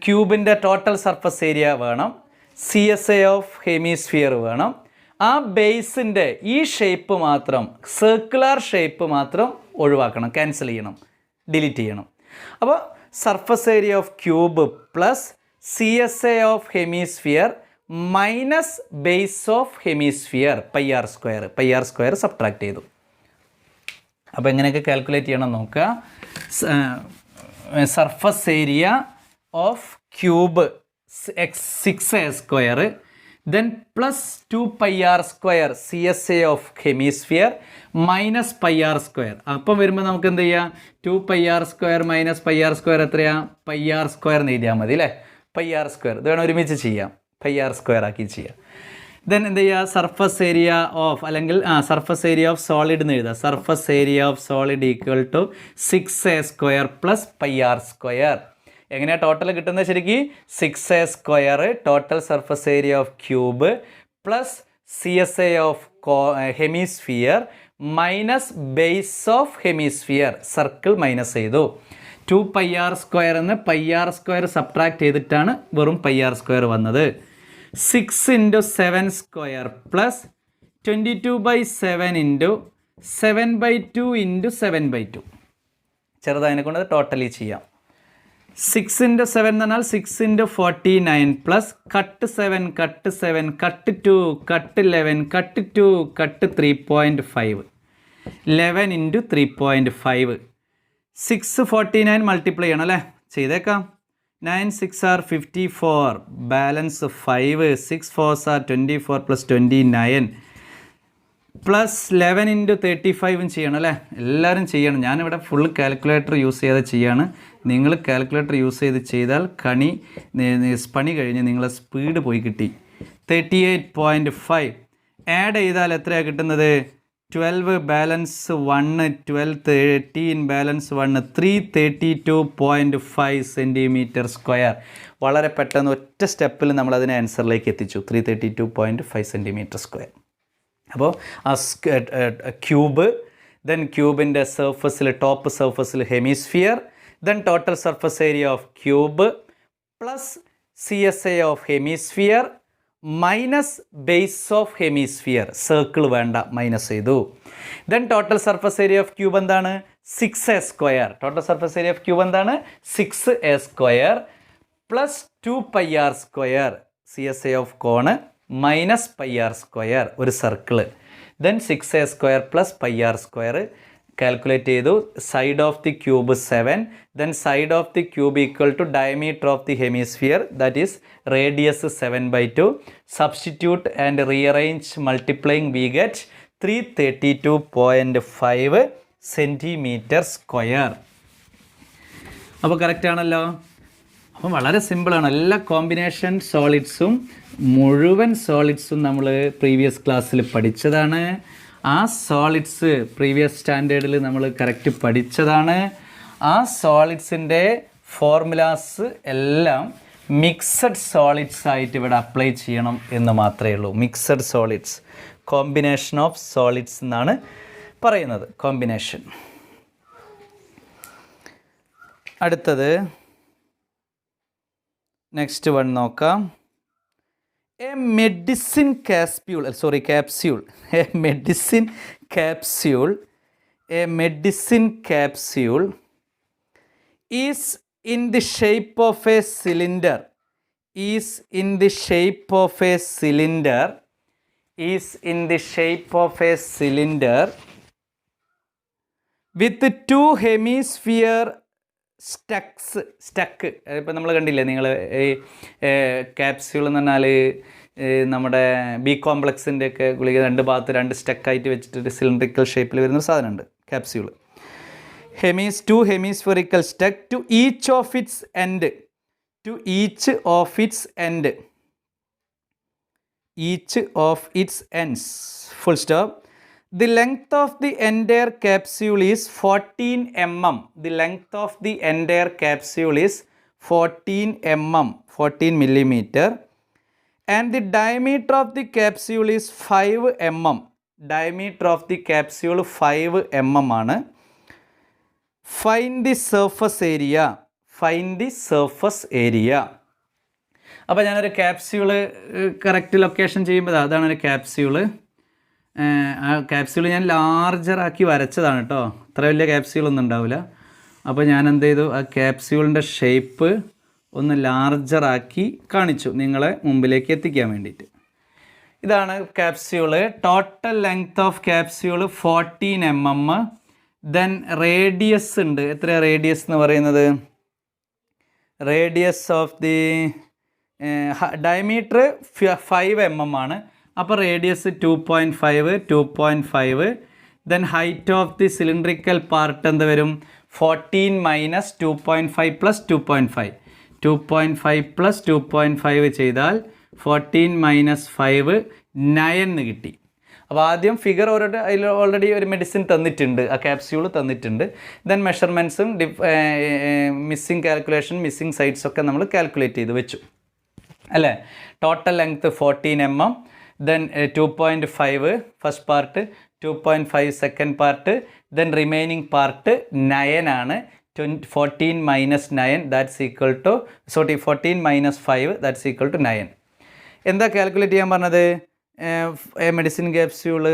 ക്യൂബിൻ്റെ ടോട്ടൽ സർഫസ് ഏരിയ വേണം, CSA ഓഫ് ഹെമിസ്ഫിയർ വേണം. ആ ബേസിൻ്റെ ഈ ഷേപ്പ് മാത്രം, സർക്കുലർ ഷേപ്പ് മാത്രം ഒഴിവാക്കണം, ക്യാൻസൽ ചെയ്യണം, ഡിലീറ്റ് ചെയ്യണം. അപ്പോൾ surface area of cube plus CSA of hemisphere minus base of hemisphere πr² subtract ചെയ്തു. അപ്പോൾ എങ്ങനെയൊക്കെ കാൽക്കുലേറ്റ് ചെയ്യണം നോക്കുക. Surface area of cube 6a², then plus 2πr² CSA of hemisphere minus πr². അപ്പം വരുമ്പോൾ നമുക്ക് എന്ത് ചെയ്യാം? 2πr² മൈനസ് πr² എത്രയാ? πr² എന്ന് എഴുതിയാൽ മതി അല്ലേ? πr². ഇത് വേണം ഒരുമിച്ച് ചെയ്യാം, πr² ആക്കി ചെയ്യാം. ദെൻ എന്ത് ചെയ്യുക? സർഫസ് ഏരിയ ഓഫ്, അല്ലെങ്കിൽ സർഫസ് ഏരിയ ഓഫ് സോളിഡ് എന്ന് എഴുതുക. Surface area of solid equal to 6a² plus πr². എങ്ങനെയാണ് ടോട്ടൽ കിട്ടുന്നത്? ശരിക്കും 6a² total surface area of cube plus CSA of hemisphere minus base of hemisphere, circle minus ചെയ്തു. 2πr² എന്ന് πr² subtract ചെയ്തിട്ടാണ് വെറും πr² വന്നത്. 6 × 7² പ്ലസ് 22/7 × 7/2 × 7/2. ചെറുതായതിനെ കൊണ്ട് അത് ടോട്ടലി ചെയ്യാം. 6 × 7 എന്ന് പറഞ്ഞാൽ 6 × 49 plus cut 7 cut 7 cut 2 cut 11 cut 2 cut 3.5 11 × 3.5. 649 multiply ചെയ്യണം അല്ലേ? ചെയ്തേക്കാം. 9 6 are 54, balance 5, 6 4s are 24 plus 29 plus 11 × 35 ചെയ്യണം അല്ലേ? എല്ലാവരും ചെയ്യണം. ഞാനിവിടെ ഫുൾ കാൽക്കുലേറ്റർ യൂസ് ചെയ്ത് ചെയ്യാണ്. നിങ്ങൾ കാൽക്കുലേറ്റർ യൂസ് ചെയ്ത് ചെയ്താൽ പണി കഴിഞ്ഞ് നിങ്ങളെ സ്പീഡ് പോയി കിട്ടി. 38.5 ആഡ് ചെയ്താൽ എത്രയാണ് കിട്ടുന്നത്? 12 ബാലൻസ് 1 12 13 ബാലൻസ് 1 332.5 സെൻറ്റിമീറ്റർ സ്ക്വയർ. വളരെ പെട്ടെന്ന് ഒറ്റ സ്റ്റെപ്പിൽ നമ്മൾ അതിനെ ആൻസറിലേക്ക് എത്തിച്ചു. 332.5 സെൻറ്റിമീറ്റർ സ്ക്വയർ. അപ്പോൾ ആ ക്യൂബ്, ദെൻ ക്യൂബിൻ്റെ സർഫസിൽ, ടോപ്പ് സർഫസിൽ hemisphere, then total surface area of cube plus CSA of hemisphere minus base of hemisphere, circle വേണ്ട, മൈനസ് ചെയ്തു. Then total surface area of cube എന്താണ്? 6a². Total surface area of cube എന്താണ്? 6a² plus 2πr². CSA of cone minus πr², ഒരു circle. Then 6a² plus πr² calculate ചെയ്തു. Side of the cube 7, then side of the cube equal to diameter of the hemisphere, that is radius 7/2. Substitute and rearrange multiplying we get 332.5 centimetre square. അപ്പോൾ correct ആണല്ലോ. അപ്പം വളരെ സിമ്പിളാണ്. എല്ലാ combination സോളിഡ്സും മുഴുവൻ സോളിഡ്സും നമ്മൾ previous ക്ലാസ്സിൽ പഠിച്ചതാണ്. ആ സോളിഡ്സ് പ്രീവിയസ് സ്റ്റാൻഡേർഡിൽ നമ്മൾ കറക്റ്റ് പഠിച്ചതാണ്. ആ സോളിഡ്സിൻ്റെ ഫോർമുലാസ് എല്ലാം മിക്സഡ് സോളിഡ്സ് ആയിട്ട് ഇവിടെ അപ്ലൈ ചെയ്യണം എന്ന് മാത്രമേ ഉള്ളൂ. Mixed solids, combination of solids എന്നാണ് പറയുന്നത്. കോമ്പിനേഷൻ. അടുത്തത് നെക്സ്റ്റ് വൺ നോക്കാം. A medicine capsule is in the shape of a cylinder, is in the shape of a cylinder, is in the shape of a cylinder with two hemisphere stuck. ഇപ്പം നമ്മൾ കണ്ടില്ലേ, നിങ്ങൾ ഈ capsule എന്ന് പറഞ്ഞാൽ നമ്മുടെ B കോംപ്ലക്സിൻ്റെ ഒക്കെ ഗുളിക രണ്ട് ഭാഗത്ത് രണ്ട് സ്റ്റക്കായിട്ട് വെച്ചിട്ട് സിലിണ്ടറിക്കൽ ഷേപ്പിൽ വരുന്നൊരു സാധനമുണ്ട് capsule. Two hemispherical stuck to each of its end, to each of its end, each of its ends, full stop. The length of the entire capsule is 14 mm. The length of the entire capsule is 14 mm, 14 millimeter. And the diameter of the capsule is 5 mm. Diameter of the capsule 5 mm ആണ്. Find the surface area. Find the surface area. അപ്പോൾ ഞാനൊരു capsule correct location ചെയ്യുമ്പോൾ അതാണ് ഒരു capsule. ആ capsule ഞാൻ ലാർജറാക്കി വരച്ചതാണ് കേട്ടോ, അത്ര വലിയ ക്യാപ്സ്യൂളൊന്നും ഉണ്ടാവില്ല. അപ്പോൾ ഞാൻ എന്ത് ചെയ്തു, ആ ക്യാപ്സ്യൂളിൻ്റെ ഷേപ്പ് ഒന്ന് ലാർജറാക്കി കാണിച്ചു നിങ്ങളെ മുമ്പിലേക്ക് എത്തിക്കാൻ വേണ്ടിയിട്ട്. ഇതാണ് capsule. Total length of capsule 14 mm. Then radius ഉണ്ട്. എത്രയാണ് റേഡിയസ് എന്ന് പറയുന്നത്? Radius of the diameter 5 mm ആണ്. അപ്പോൾ radius 2.5. Then height of the cylindrical part എന്ത് വരും? 14 മൈനസ് 2.5 പ്ലസ് 2.5. 2.5 പ്ലസ് 2.5 ചെയ്താൽ 14 മൈനസ് 5 9 എന്ന് കിട്ടി. അപ്പോൾ ആദ്യം ഫിഗർ അതിൽ ഓൾറെഡി ഒരു മെഡിസിൻ തന്നിട്ടുണ്ട്, ആ ക്യാപ്സ്യൂൾ തന്നിട്ടുണ്ട്. ദെൻ മെഷർമെൻറ്റ്സും മിസ്സിങ് കാൽക്കുലേഷൻ, മിസ്സിങ് സൈഡ്സ് ഒക്കെ നമ്മൾ കാൽക്കുലേറ്റ് ചെയ്ത് വെച്ചു അല്ലേ. Total length 14 mm. Then 2.5 first part, 2.5 second part, then remaining part 9 ആണ്. 14 minus 9 that's equal to 14 minus 5 that's equal to 9. എന്താ കാൽക്കുലേറ്റ് ചെയ്യാൻ പറഞ്ഞത്? Medicine capsule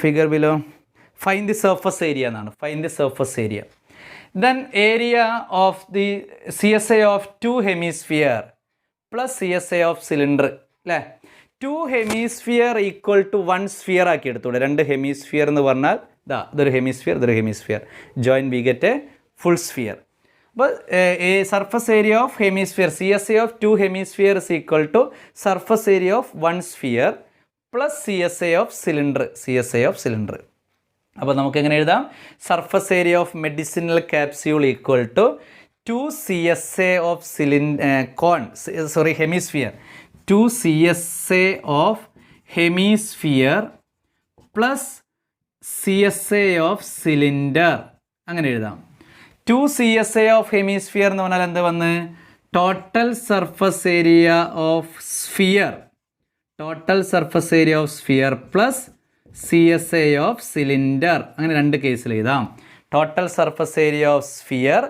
figure below. Find the surface area എന്നാണ്. Find the surface area. Then area of the CSA of 2 hemisphere plus CSA of cylinder അല്ലേ. 2 hemisphere equal to 1 sphere ആക്കി എടുത്തൂടെ. 2 hemisphere എന്ന് പറഞ്ഞാൽ ഇതൊരു hemisphere, ഇതൊരു hemisphere. Join we get a full sphere. അപ്പോൾ surface area of hemisphere CSA of 2 hemisphere is equal to surface area of 1 sphere plus CSA of cylinder. CSA of cylinder. അപ്പോൾ നമുക്ക് എങ്ങനെ എഴുതാം? Surface area of medicinal capsule equal to 2 CSA of hemisphere. 2 CSA of hemisphere plus CSA of cylinder. അങ്ങനെ എഴുതാം. 2 CSA of hemisphere എന്ന് പറഞ്ഞാൽ എന്ത് വന്ന്? Total surface area of sphere. Total surface area of sphere plus CSA of cylinder. അങ്ങനെ രണ്ട് കേസിൽ എഴുതാം. Total surface area of sphere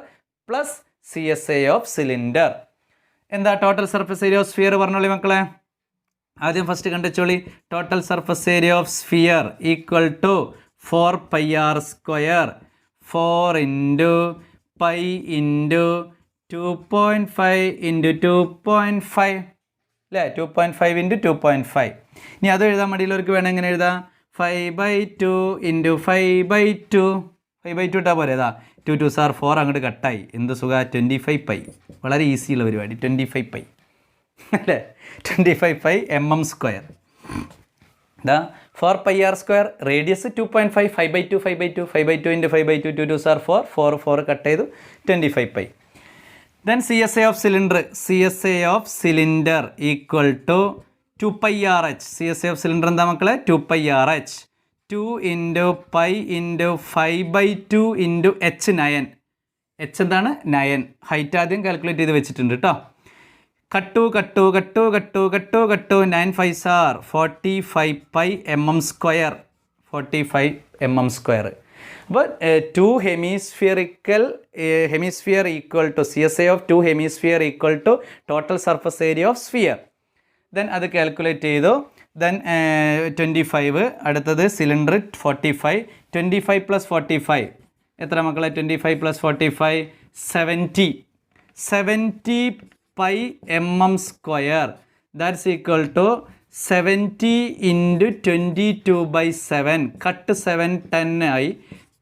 plus CSA of cylinder. എന്താ total surface area of sphere പറഞ്ഞോളി മക്കളെ. ആദ്യം ഫസ്റ്റ് കണ്ടുവച്ചോളി. Total surface area of sphere equal to 4πr². 4 into pi into 2.5 into 2.5 അല്ലേ. 2.5 ഇൻറ്റു 2.5. ഇനി അത് എഴുതാൻ വേണ്ടിയുള്ളവർക്ക് വേണം എങ്ങനെ എഴുതാം? 5/2 ഇൻറ്റു 5/2. 5/2 ഇട്ടാൽ പോരെ. 2 2 സാർ 4 അങ്ങോട്ട് കട്ടായി. എന്ത് സുഖ. 25π. വളരെ ഈസിയുള്ള പരിപാടി. 25π അല്ലേ. 25π mm². 4πr². Radius 2.5. 5/2 5/2 5/2 into 5/2 2 2 sir 4 4 cut ചെയ്തു. 25π. Then CSA of cylinder. CSA of cylinder equal to 2πrh. CSA of cylinder എന്താ മക്കളെ? 2πrh. 2 into pi into 5/2 into h9. h എന്താണ്? 9. ഹൈറ്റ് ആദ്യം കാൽക്കുലേറ്റ് ചെയ്ത് വെച്ചിട്ടുണ്ട് കേട്ടോ. കട്ടു 9 5 സാർ 45π mm². 45 mm². അപ്പോൾ 2 hemisphere equal to CSA of 2 hemisphere equal to total surface area of sphere. Then അത് കാൽക്കുലേറ്റ് ചെയ്തു. ദെൻ 25. അടുത്തത് സിലിണ്ടർ 45. 25 പ്ലസ് 45 എത്ര മക്കളെ? 25 plus 45 70. 70 pi mm square. That's equal to 70 into 22/7. Cut 7 10 ആയി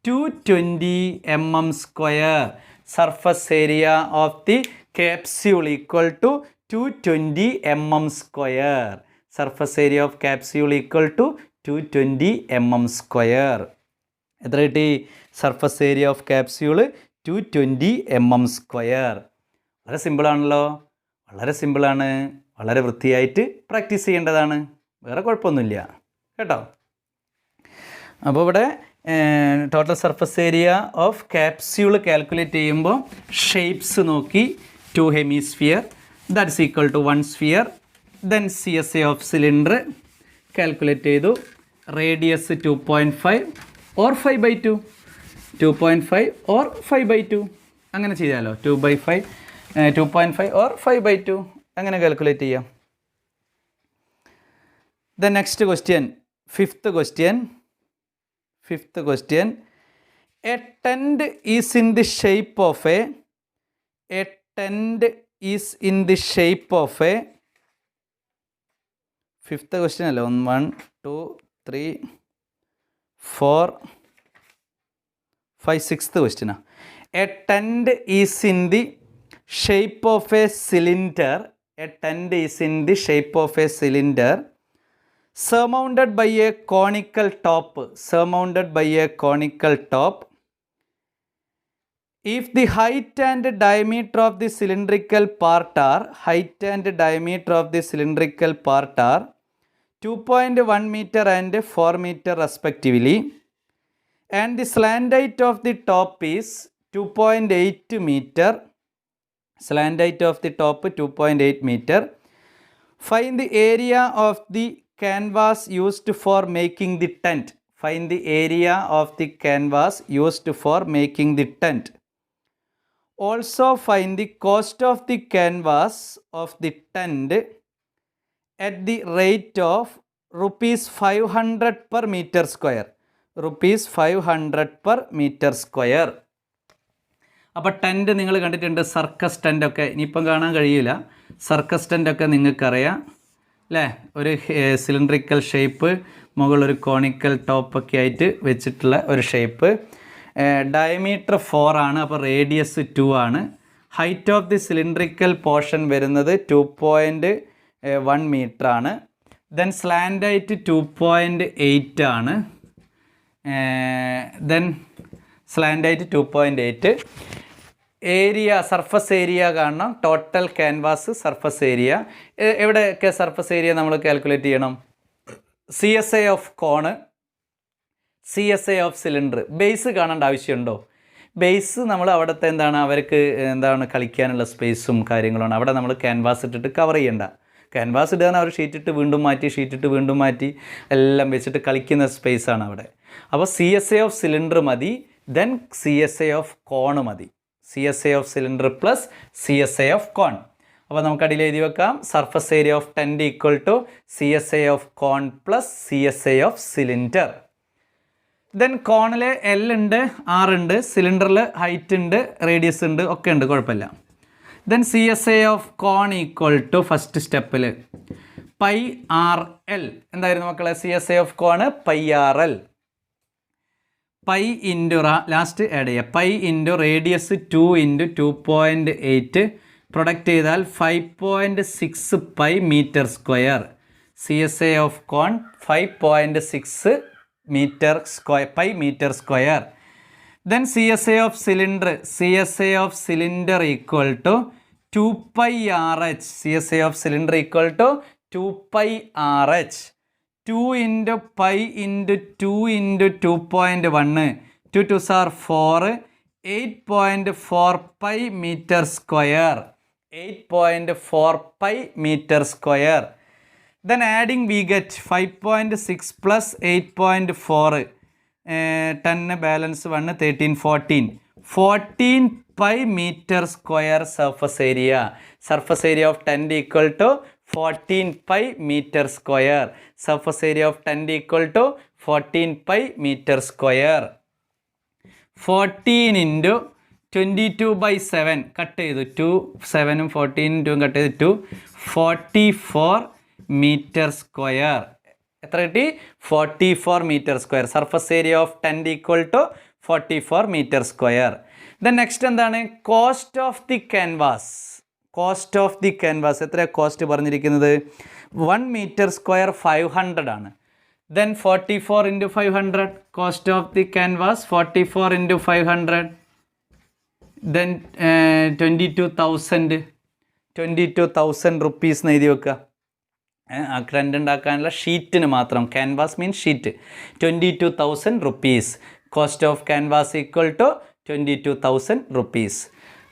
220 mm square. Surface area of the capsule equal to 220 mm square. Surface area of capsule equal to 220 mm square. എത്ര കിട്ടി? Surface area of capsule 220 mm square. വളരെ സിമ്പിളാണല്ലോ, വളരെ സിമ്പിളാണ്. വളരെ വൃത്തിയായിട്ട് practice ചെയ്യേണ്ടതാണ്, വേറെ കുഴപ്പമൊന്നുമില്ല കേട്ടോ. അപ്പോൾ ഇവിടെ total surface area of capsule calculate ചെയ്യുമ്പോൾ ഷേപ്സ് നോക്കി 2 hemisphere that's equal to 1 sphere. Then CSA of cylinder calculate ചെയ്തു. Radius 2.5 or 5/2. 2.5 or 5/2 അങ്ങനെ ചെയ്യാമല്ലോ. 2.5 or 5/2 അങ്ങനെ കാൽക്കുലേറ്റ് ചെയ്യാം. The next question, fifth question. A tent is in the shape of A fifth question അല്ല, 1 2 3 4 5 6th question. A tent is in the shape of a cylinder. A tent is in the shape of a cylinder surmounted by a conical top. If the height and diameter of the cylindrical part are 2.1 meter and 4 meter respectively, and the slant height of the top is 2.8 meter. Find the area of the canvas used for making the tent. Also find the cost of the canvas of the tent at the rate of rupees 500 per meter square. അപ്പോൾ tent നിങ്ങൾ കണ്ടിട്ടുണ്ട്, circus ടെൻ്റൊക്കെ. ഇനിയിപ്പം കാണാൻ കഴിയില്ല. Circus ടെൻ്റൊക്കെ നിങ്ങൾക്കറിയാം അല്ലേ? ഒരു cylindrical shape, മുകളിലൊരു കോണിക്കൽ ടോപ്പൊക്കെ ആയിട്ട് വെച്ചിട്ടുള്ള ഒരു ഷേപ്പ്. ഡയമീറ്റർ 4 ആണ്, അപ്പോൾ റേഡിയസ് 2 ആണ്. Height of the cylindrical portion വരുന്നത് 2.1 മീറ്റർ ആണ്. ദെൻ സ്ലാൻഡ് ഹൈറ്റ് 2.8 ആണ്. Then slant height 2.8. Area, surface area കാണണം. Total canvas surface area. എവിടെയൊക്കെ സർഫസ് ഏരിയ നമ്മൾ കാൽക്കുലേറ്റ് ചെയ്യണം? CSA of cone, CSA of cylinder. Base കാണേണ്ട ആവശ്യമുണ്ടോ? ബേസ് നമ്മൾ അവിടുത്തെ അവർക്ക് കളിക്കാനുള്ള സ്പേസും കാര്യങ്ങളുമാണ്. അവിടെ നമ്മൾ ക്യാൻവാസ് ഇട്ടിട്ട് കവർ ചെയ്യണ്ട. ക്യാൻവാസ് ഇടുക അവർ ഷീറ്റിട്ട് വീണ്ടും മാറ്റി എല്ലാം വെച്ചിട്ട് കളിക്കുന്ന സ്പേസാണ് അവിടെ. അപ്പോൾ CSA ഓഫ് സിലിണ്ടർ മതി, ദെൻ CSA ഓഫ് കോണ് മതി. CSA of cylinder plus CSA of cone. അപ്പോൾ നമുക്ക് അടിയിൽ എഴുതി വെക്കാം, surface area of tent equal to CSA of cone plus CSA of cylinder. Then കോണിൽ L ഉണ്ട്, R ഉണ്ട്, സിലിണ്ടറിൽ ഹൈറ്റ് ഉണ്ട്, റേഡിയസ് ഉണ്ട്, ഒക്കെ ഉണ്ട്, കുഴപ്പമില്ല. Then CSA of cone equal to first സ്റ്റെപ്പിൽ πRL. എന്തായിരുന്നു മക്കളെ? CSA of cone πRL. Pi into last add ചെയ്യുക. Pi into radius 2 into 2.8 product ചെയ്താൽ 5.6 pi metre square. CSA of cone 5.6 pi metre square. Then CSA of cylinder equal to 2πRH. CSA of cylinder equal to 2πRH. 2 into pi into 2 into 2.1, 2 2s are 4, 8.4 pi metre square. 8.4 pi metre square. Then adding we get 5.6 plus 8.4, 10 balance 1, 13, 14 pi meter square surface area. Surface area of tent equal to 14 pi meter square. Surface area of tent equal to 14 pi meter square. 14 into 22/7 cut ചെയ്തു. 2 7 14 2 cut ചെയ്ത് 44 metre square. എത്ര കിട്ടി? 44 metre square. Surface area of tent equal to 44 metre square. Then next എന്താണ്? Cost of the canvas. Cost of the canvas എത്രയാണ് cost പറഞ്ഞിരിക്കുന്നത്? 1 metre square 500 ആണ്. Then 44 into 500 cost of the canvas 44 into 500 then 22,000 rupees എഴുതി വെക്കുക. ആ tent ഉണ്ടാക്കാനുള്ള ഷീറ്റിന് മാത്രം. Canvas means sheet. 22,000 rupees. Cost of canvas equal to 22,000 rupees.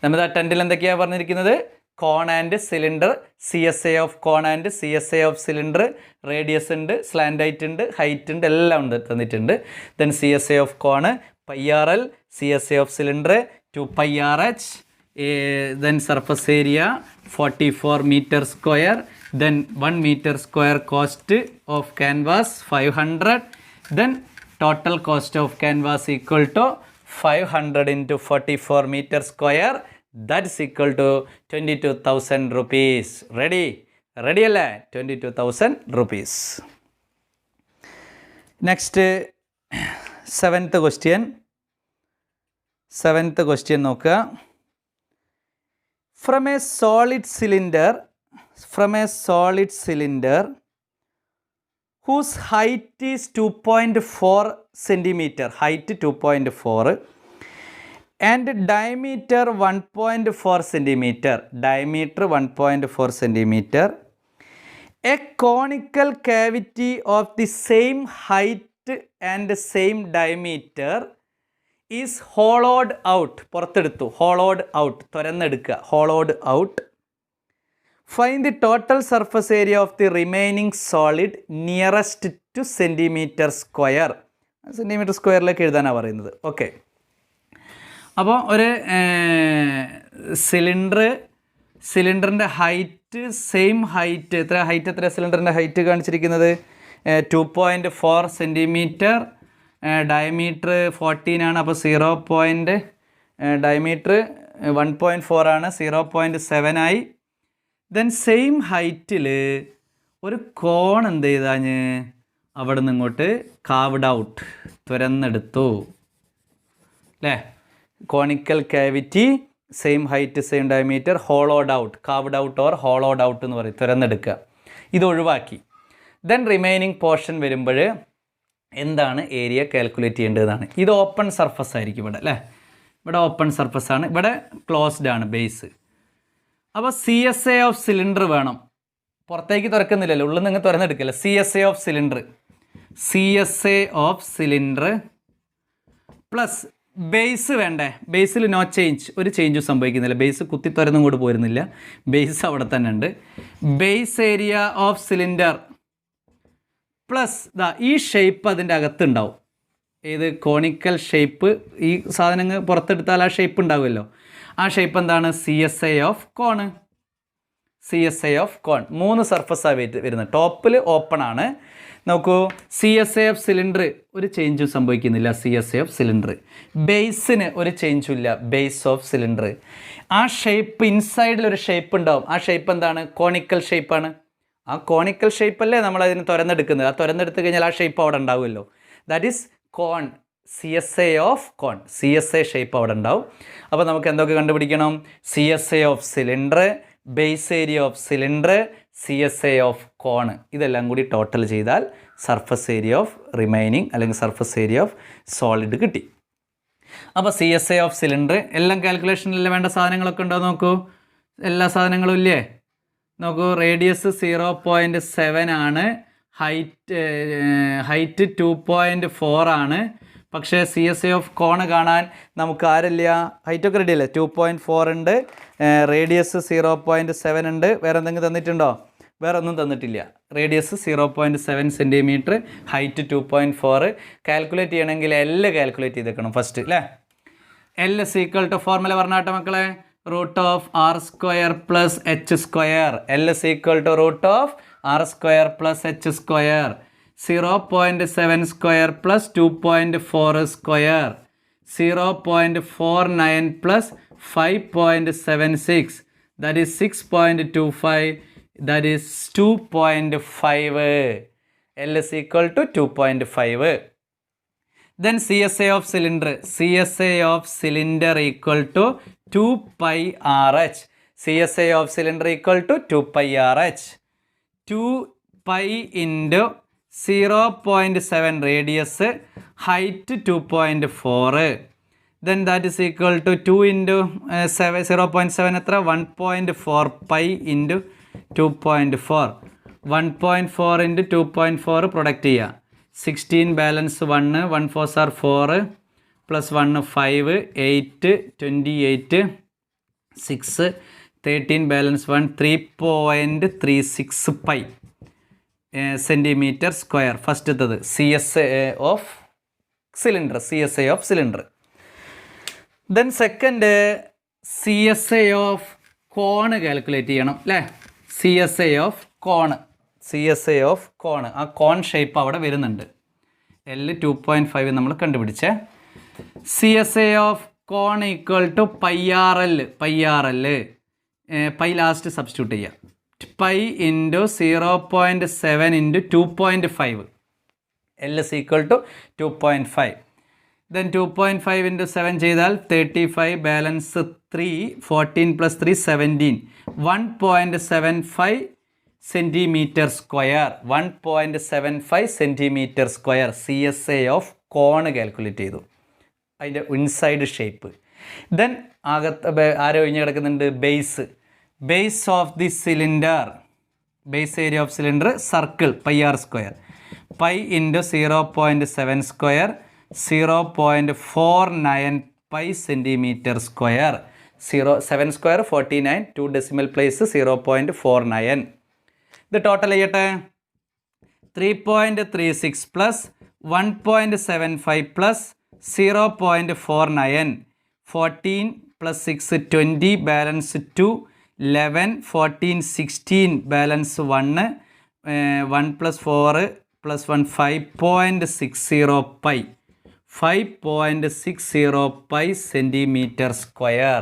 നമ്മുടെ ആ ടെൻറ്റിൽ എന്തൊക്കെയാണ് പറഞ്ഞിരിക്കുന്നത്? Cone and cylinder, CSA of cone and CSA of cylinder, radius ഉണ്ട്, സ്ലാൻഡ് ഹൈറ്റ് ഉണ്ട്, ഹൈറ്റ് ഉണ്ട്, എല്ലാം ഉണ്ട് തന്നിട്ടുണ്ട്. Then CSA of cone πRL, CSA of cylinder 2πRH, then surface area 44 metre square, then 1 metre square cost of canvas 500, then total cost of canvas equal to 500 into 44 metre square, that is equal to 22,000 rupees. Ready അല്ലേ? 22,000 rupees. Next, seventh question നോക്കുക. From a solid cylinder whose height is 2.4 centimeter, height 2.4 and diameter 1.4 centimeter, a conical cavity of the same height and same diameter is hollowed out. പുറത്തെടുത്തു. hollowed out, തുരന്നെടുക്കുക. hollowed out. Find the total surface area of the remaining solid nearest to centimeter square. Centimetre സ്ക്വയറിലേക്ക് എഴുതാനാണ് പറയുന്നത്. Okay, അപ്പോൾ ഒരു സിലിണ്ടറിൻ്റെ height same height എത്ര സിലിണ്ടറിൻ്റെ height കാണിച്ചിരിക്കുന്നത് 2.4 centimetre, diameter 14 ആണ്. അപ്പോൾ ഡയമീറ്റർ 1.4 ആണ്, 0.7 ആയി. ദെൻ സെയിം ഹൈറ്റിൽ ഒരു കോൺ എന്ത് ചെയ്താഞ്ഞ് അവിടെ നിന്ന് ഇങ്ങോട്ട് കാവ്ഡ് ഔട്ട്, തുരന്നെടുത്തു അല്ലേ? Conical cavity, same height same diameter, hollowed out, carved out or hollowed out എന്ന് പറയും, തുരന്നെടുക്കുക. ഇത് ഒഴിവാക്കി. ദെൻ റിമൈനിങ് പോർഷൻ വരുമ്പോൾ എന്താണ് ഏരിയ കാൽക്കുലേറ്റ് ചെയ്യേണ്ടതാണ്. ഇത് ഓപ്പൺ സർഫസ് ആയിരിക്കും ഇവിടെ അല്ലേ? ഇവിടെ ഓപ്പൺ സർഫസ് ആണ്, ഇവിടെ ക്ലോസ്ഡ് ആണ് ബേസ്. അപ്പോൾ CSA ഓഫ് സിലിണ്ടർ വേണം. പുറത്തേക്ക് തുറക്കുന്നില്ലല്ലോ, ഉള്ളിൽ നിങ്ങൾ തുറന്നെടുക്കില്ല. CSA of cylinder plus base വേണ്ടേ? ബേസിൽ നോ ചേഞ്ച്, ഒരു ചേഞ്ചും സംഭവിക്കുന്നില്ല. ബേസ് കുത്തി തുറന്നും കൂടി പോരുന്നില്ല, ബേസ് അവിടെ തന്നെ ഉണ്ട്. Base area of cylinder plus ഈ ഷേപ്പ് അതിൻ്റെ അകത്തുണ്ടാവും. ഏത് കോണിക്കൽ ഷേപ്പ്, ഈ സാധനങ്ങൾ പുറത്തെടുത്താൽ ആ ഷേപ്പ് ഉണ്ടാവുമല്ലോ. ആ ഷേപ്പ് എന്താണ്? CSA ഓഫ് കോൺ. 3 സർഫസാണ് വരുന്നത്. ടോപ്പിൽ ഓപ്പൺ ആണ്. നോക്കൂ, CSA ഓഫ് സിലിണ്ടർ ഒരു ചേഞ്ചും സംഭവിക്കുന്നില്ല. CSA ഓഫ് സിലിണ്ടർ ബേസിന് ഒരു ചേഞ്ചും ഇല്ല. ബേസ് ഓഫ് സിലിണ്ടർ ആ ഷേപ്പ്, ഇൻസൈഡിൽ ഒരു ഷേപ്പ് ഉണ്ടാവും. ആ ഷേപ്പ് എന്താണ്? കോണിക്കൽ ഷേപ്പാണ്. ആ കോണിക്കൽ ഷേപ്പല്ലേ നമ്മളതിന് തുരന്നെടുക്കുന്നത്. ആ തുരന്നെടുത്ത് കഴിഞ്ഞാൽ ആ ഷേപ്പ് അവിടെ ഉണ്ടാവുമല്ലോ. That is cone. CSA of cone, CSA shape അവിടെ ഉണ്ടാവും. അപ്പോൾ നമുക്ക് എന്തൊക്കെ കണ്ടുപിടിക്കണം? CSA of cylinder, base area of cylinder, CSA of cone, ഇതെല്ലാം കൂടി ടോട്ടൽ ചെയ്താൽ സർഫസ് ഏരിയ ഓഫ് റിമൈനിങ് അല്ലെങ്കിൽ സർഫസ് ഏരിയ ഓഫ് സോളിഡ് കിട്ടി. അപ്പോൾ CSA ഓഫ് സിലിണ്ടർ എല്ലാം കാൽക്കുലേഷനിൽ വേണ്ട സാധനങ്ങളൊക്കെ ഉണ്ടോ നോക്കൂ. എല്ലാ സാധനങ്ങളും ഇല്ലേ? നോക്കൂ, റേഡിയസ് 0.7 ആണ്, ഹൈറ്റ് 2.4 ആണ്. പക്ഷേ CSA ഓഫ് കോൺ കാണാൻ നമുക്ക് ആരില്ല. ഹൈറ്റൊക്കെ റെഡി അല്ലേ? 2.4 ഉണ്ട്, റേഡിയസ് 0.7 ഉണ്ട്. വേറെ എന്തെങ്കിലും തന്നിട്ടുണ്ടോ? വേറെ ഒന്നും തന്നിട്ടില്ല. Radius 0.7 centimetre, height 2.4. കാൽക്കുലേറ്റ് ചെയ്യണമെങ്കിൽ L കാൽക്കുലേറ്റ് ചെയ്തേക്കണം ഫസ്റ്റ് അല്ലേ? L = ഫോർമുല പറഞ്ഞാട്ടെ മക്കളെ, √r² + h². L = √r² + h². 0.7² + 2.4². 0.49 plus 5.76, that is 6.25, that is 2.5. L is equal to 2.5. Then CSA of cylinder equal to 2 pi RH. CSA of cylinder equal to 2 pi RH. 2 pi into 0.7 radius, height 2.4. Then that is equal to 2 into 0.7 എത്ര 1.4 pi into 2.4. 1.4 into 2.4 product ചെയ്യുക. 16 balance 1, 1 4s are 4, plus 1 5, 8, 28, 6, 13 balance 1, 3.36 pi centimetre square. ഫസ്റ്റത്തത് CSA of cylinder. Then second CSA of cone calculate ചെയ്യണം അല്ലേ. CSA of cone. ആ കോൺ shape അവിടെ വരുന്നുണ്ട്. L 2.5 നമ്മൾ കണ്ടുപിടിച്ചേ. CSA of cone equal to pi R L pi last substitute ചെയ്യുക. Pi into 0.7 into 2.5. L is equal to 2.5. Then 2.5 into 7 ചെയ്താൽ 35, balance 3, 14 plus 3 17, 1.75 centimetre square. 1.75 centimetre square CSA of cone calculate ചെയ്തു. അതിൻ്റെ inside shape. Then അകത്ത് ആരോ ഒഴിഞ്ഞ് കിടക്കുന്നുണ്ട് base of the cylinder. Base area of cylinder circle pi R square. Pi into 0.7 square 0.49 pi centimetre square. 7 square 49, 2 decimal place 0.49. ഇത് total ചെയ്യട്ടെ. 3.36 plus 1.75 plus 0.49, 14 plus 6 20, balance 2, 11, 14, 16, balance 1, 1 plus 4 plus 1 5.60 pi. 5.60 pi centimetre square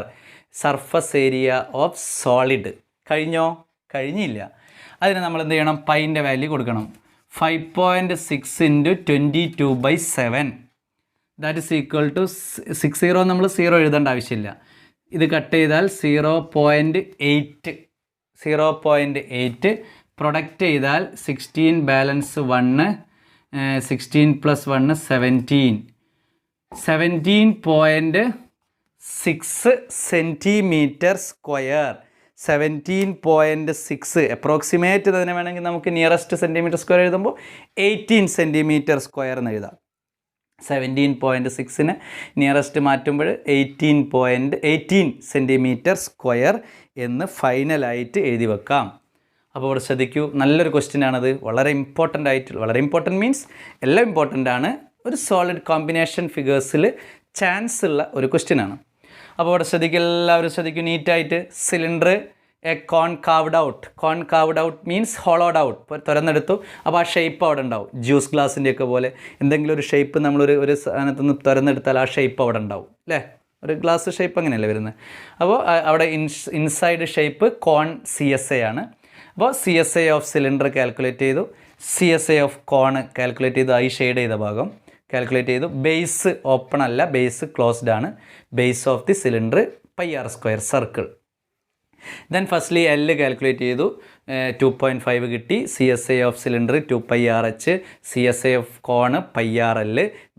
surface area of solid. കഴിഞ്ഞില്ല. അതിന് നമ്മൾ എന്ത് ചെയ്യണം? പൈൻ്റെ value കൊടുക്കണം. 5.6 into 22/7, that is equal to 60. നമ്മൾ 0 എഴുതേണ്ട ആവശ്യമില്ല. ഇത് കട്ട് ചെയ്താൽ 0.8 പ്രൊഡക്റ്റ് ചെയ്താൽ 16 balance 1, 16 plus 1 17.6 centimetre square. 17.6 approximate തന്നെ വേണമെങ്കിൽ നമുക്ക് നിയറസ്റ്റ് സെൻറ്റിമീറ്റർ സ്ക്വയർ എഴുതുമ്പോൾ 18 സെൻറ്റിമീറ്റർ സ്ക്വയർ എന്ന് എഴുതാം. 17.6 നിയറസ്റ്റ് മാറ്റുമ്പോൾ 18 സെൻറ്റിമീറ്റർ സ്ക്വയർ എന്ന് ഫൈനലായിട്ട് എഴുതി വെക്കാം. അപ്പോൾ ഇവിടെ ശ്രദ്ധിക്കൂ, നല്ലൊരു ക്വസ്റ്റ്യൻ ആണത്. വളരെ ഇമ്പോർട്ടൻ്റ് മീൻസ് എല്ലാം ഇമ്പോർട്ടൻ്റ് ആണ്. ഒരു സോളിഡ് കോമ്പിനേഷൻ ഫിഗേഴ്സിൽ ചാൻസ് ഉള്ള ഒരു ക്വസ്റ്റ്യൻ ആണ്. അപ്പോൾ ഇവിടെ എല്ലാവരും ശ്രദ്ധിക്കും നീറ്റായിട്ട്. Cylinder a cone carved out means hollowed out. ഇപ്പോൾ തുറന്നെടുത്തു, അപ്പോൾ ആ ഷേപ്പ് അവിടെ ഉണ്ടാവും. ജ്യൂസ് ഗ്ലാസിൻ്റെയൊക്കെ പോലെ എന്തെങ്കിലും ഒരു ഷേപ്പ് നമ്മളൊരു സാധനത്തു നിന്ന് തുറന്നെടുത്താൽ ആ ഷേപ്പ് അവിടെ ഉണ്ടാവും അല്ലേ. ഒരു ഗ്ലാസ് ഷേപ്പ് അങ്ങനെയല്ലേ വരുന്നത്. അപ്പോൾ അവിടെ ഇൻസൈഡ് ഷേപ്പ് കോൺ CSA ആണ്. അപ്പോൾ CSA ഓഫ് സിലിണ്ടർ കാൽക്കുലേറ്റ് ചെയ്തു, CSA ഓഫ് കോൺ കാൽക്കുലേറ്റ് ചെയ്തു, ഐ ഷെയ്ഡ് ചെയ്ത ഭാഗം കാൽക്കുലേറ്റ് ചെയ്തു. ബേസ് ഓപ്പൺ അല്ല, ബേസ് ക്ലോസ്ഡ് ആണ്. Base of the cylinder pi R square circle. Then firstly L calculate ചെയ്തു, 2.5 കിട്ടി. CSA of cylinder 2 pi RH, CSA of cone pi R L,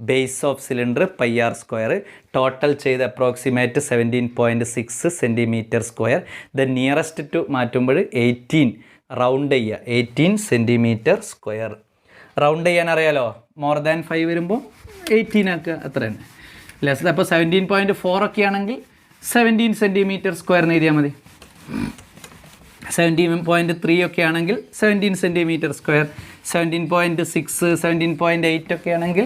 base of cylinder pi R square. Total ചെയ്ത് approximate 17.6 centimetre square. Then nearest to മാറ്റുമ്പോൾ 18, round ചെയ്യുക, 18 centimetre square. Round ചെയ്യാൻ അറിയാലോ, more than 5 വരുമ്പോൾ 18 ആക്കുക, അത്ര തന്നെ. ലെസ് അപ്പോൾ 17.4 ഒക്കെ ആണെങ്കിൽ 17 സെൻറ്റിമീറ്റർ സ്ക്വയർ എന്ന് എഴുതിയാൽ മതി. 17.3 ഒക്കെ ആണെങ്കിൽ 17 സെൻറ്റിമീറ്റർ സ്ക്വയർ. 17.6, 17.8 ഒക്കെ ആണെങ്കിൽ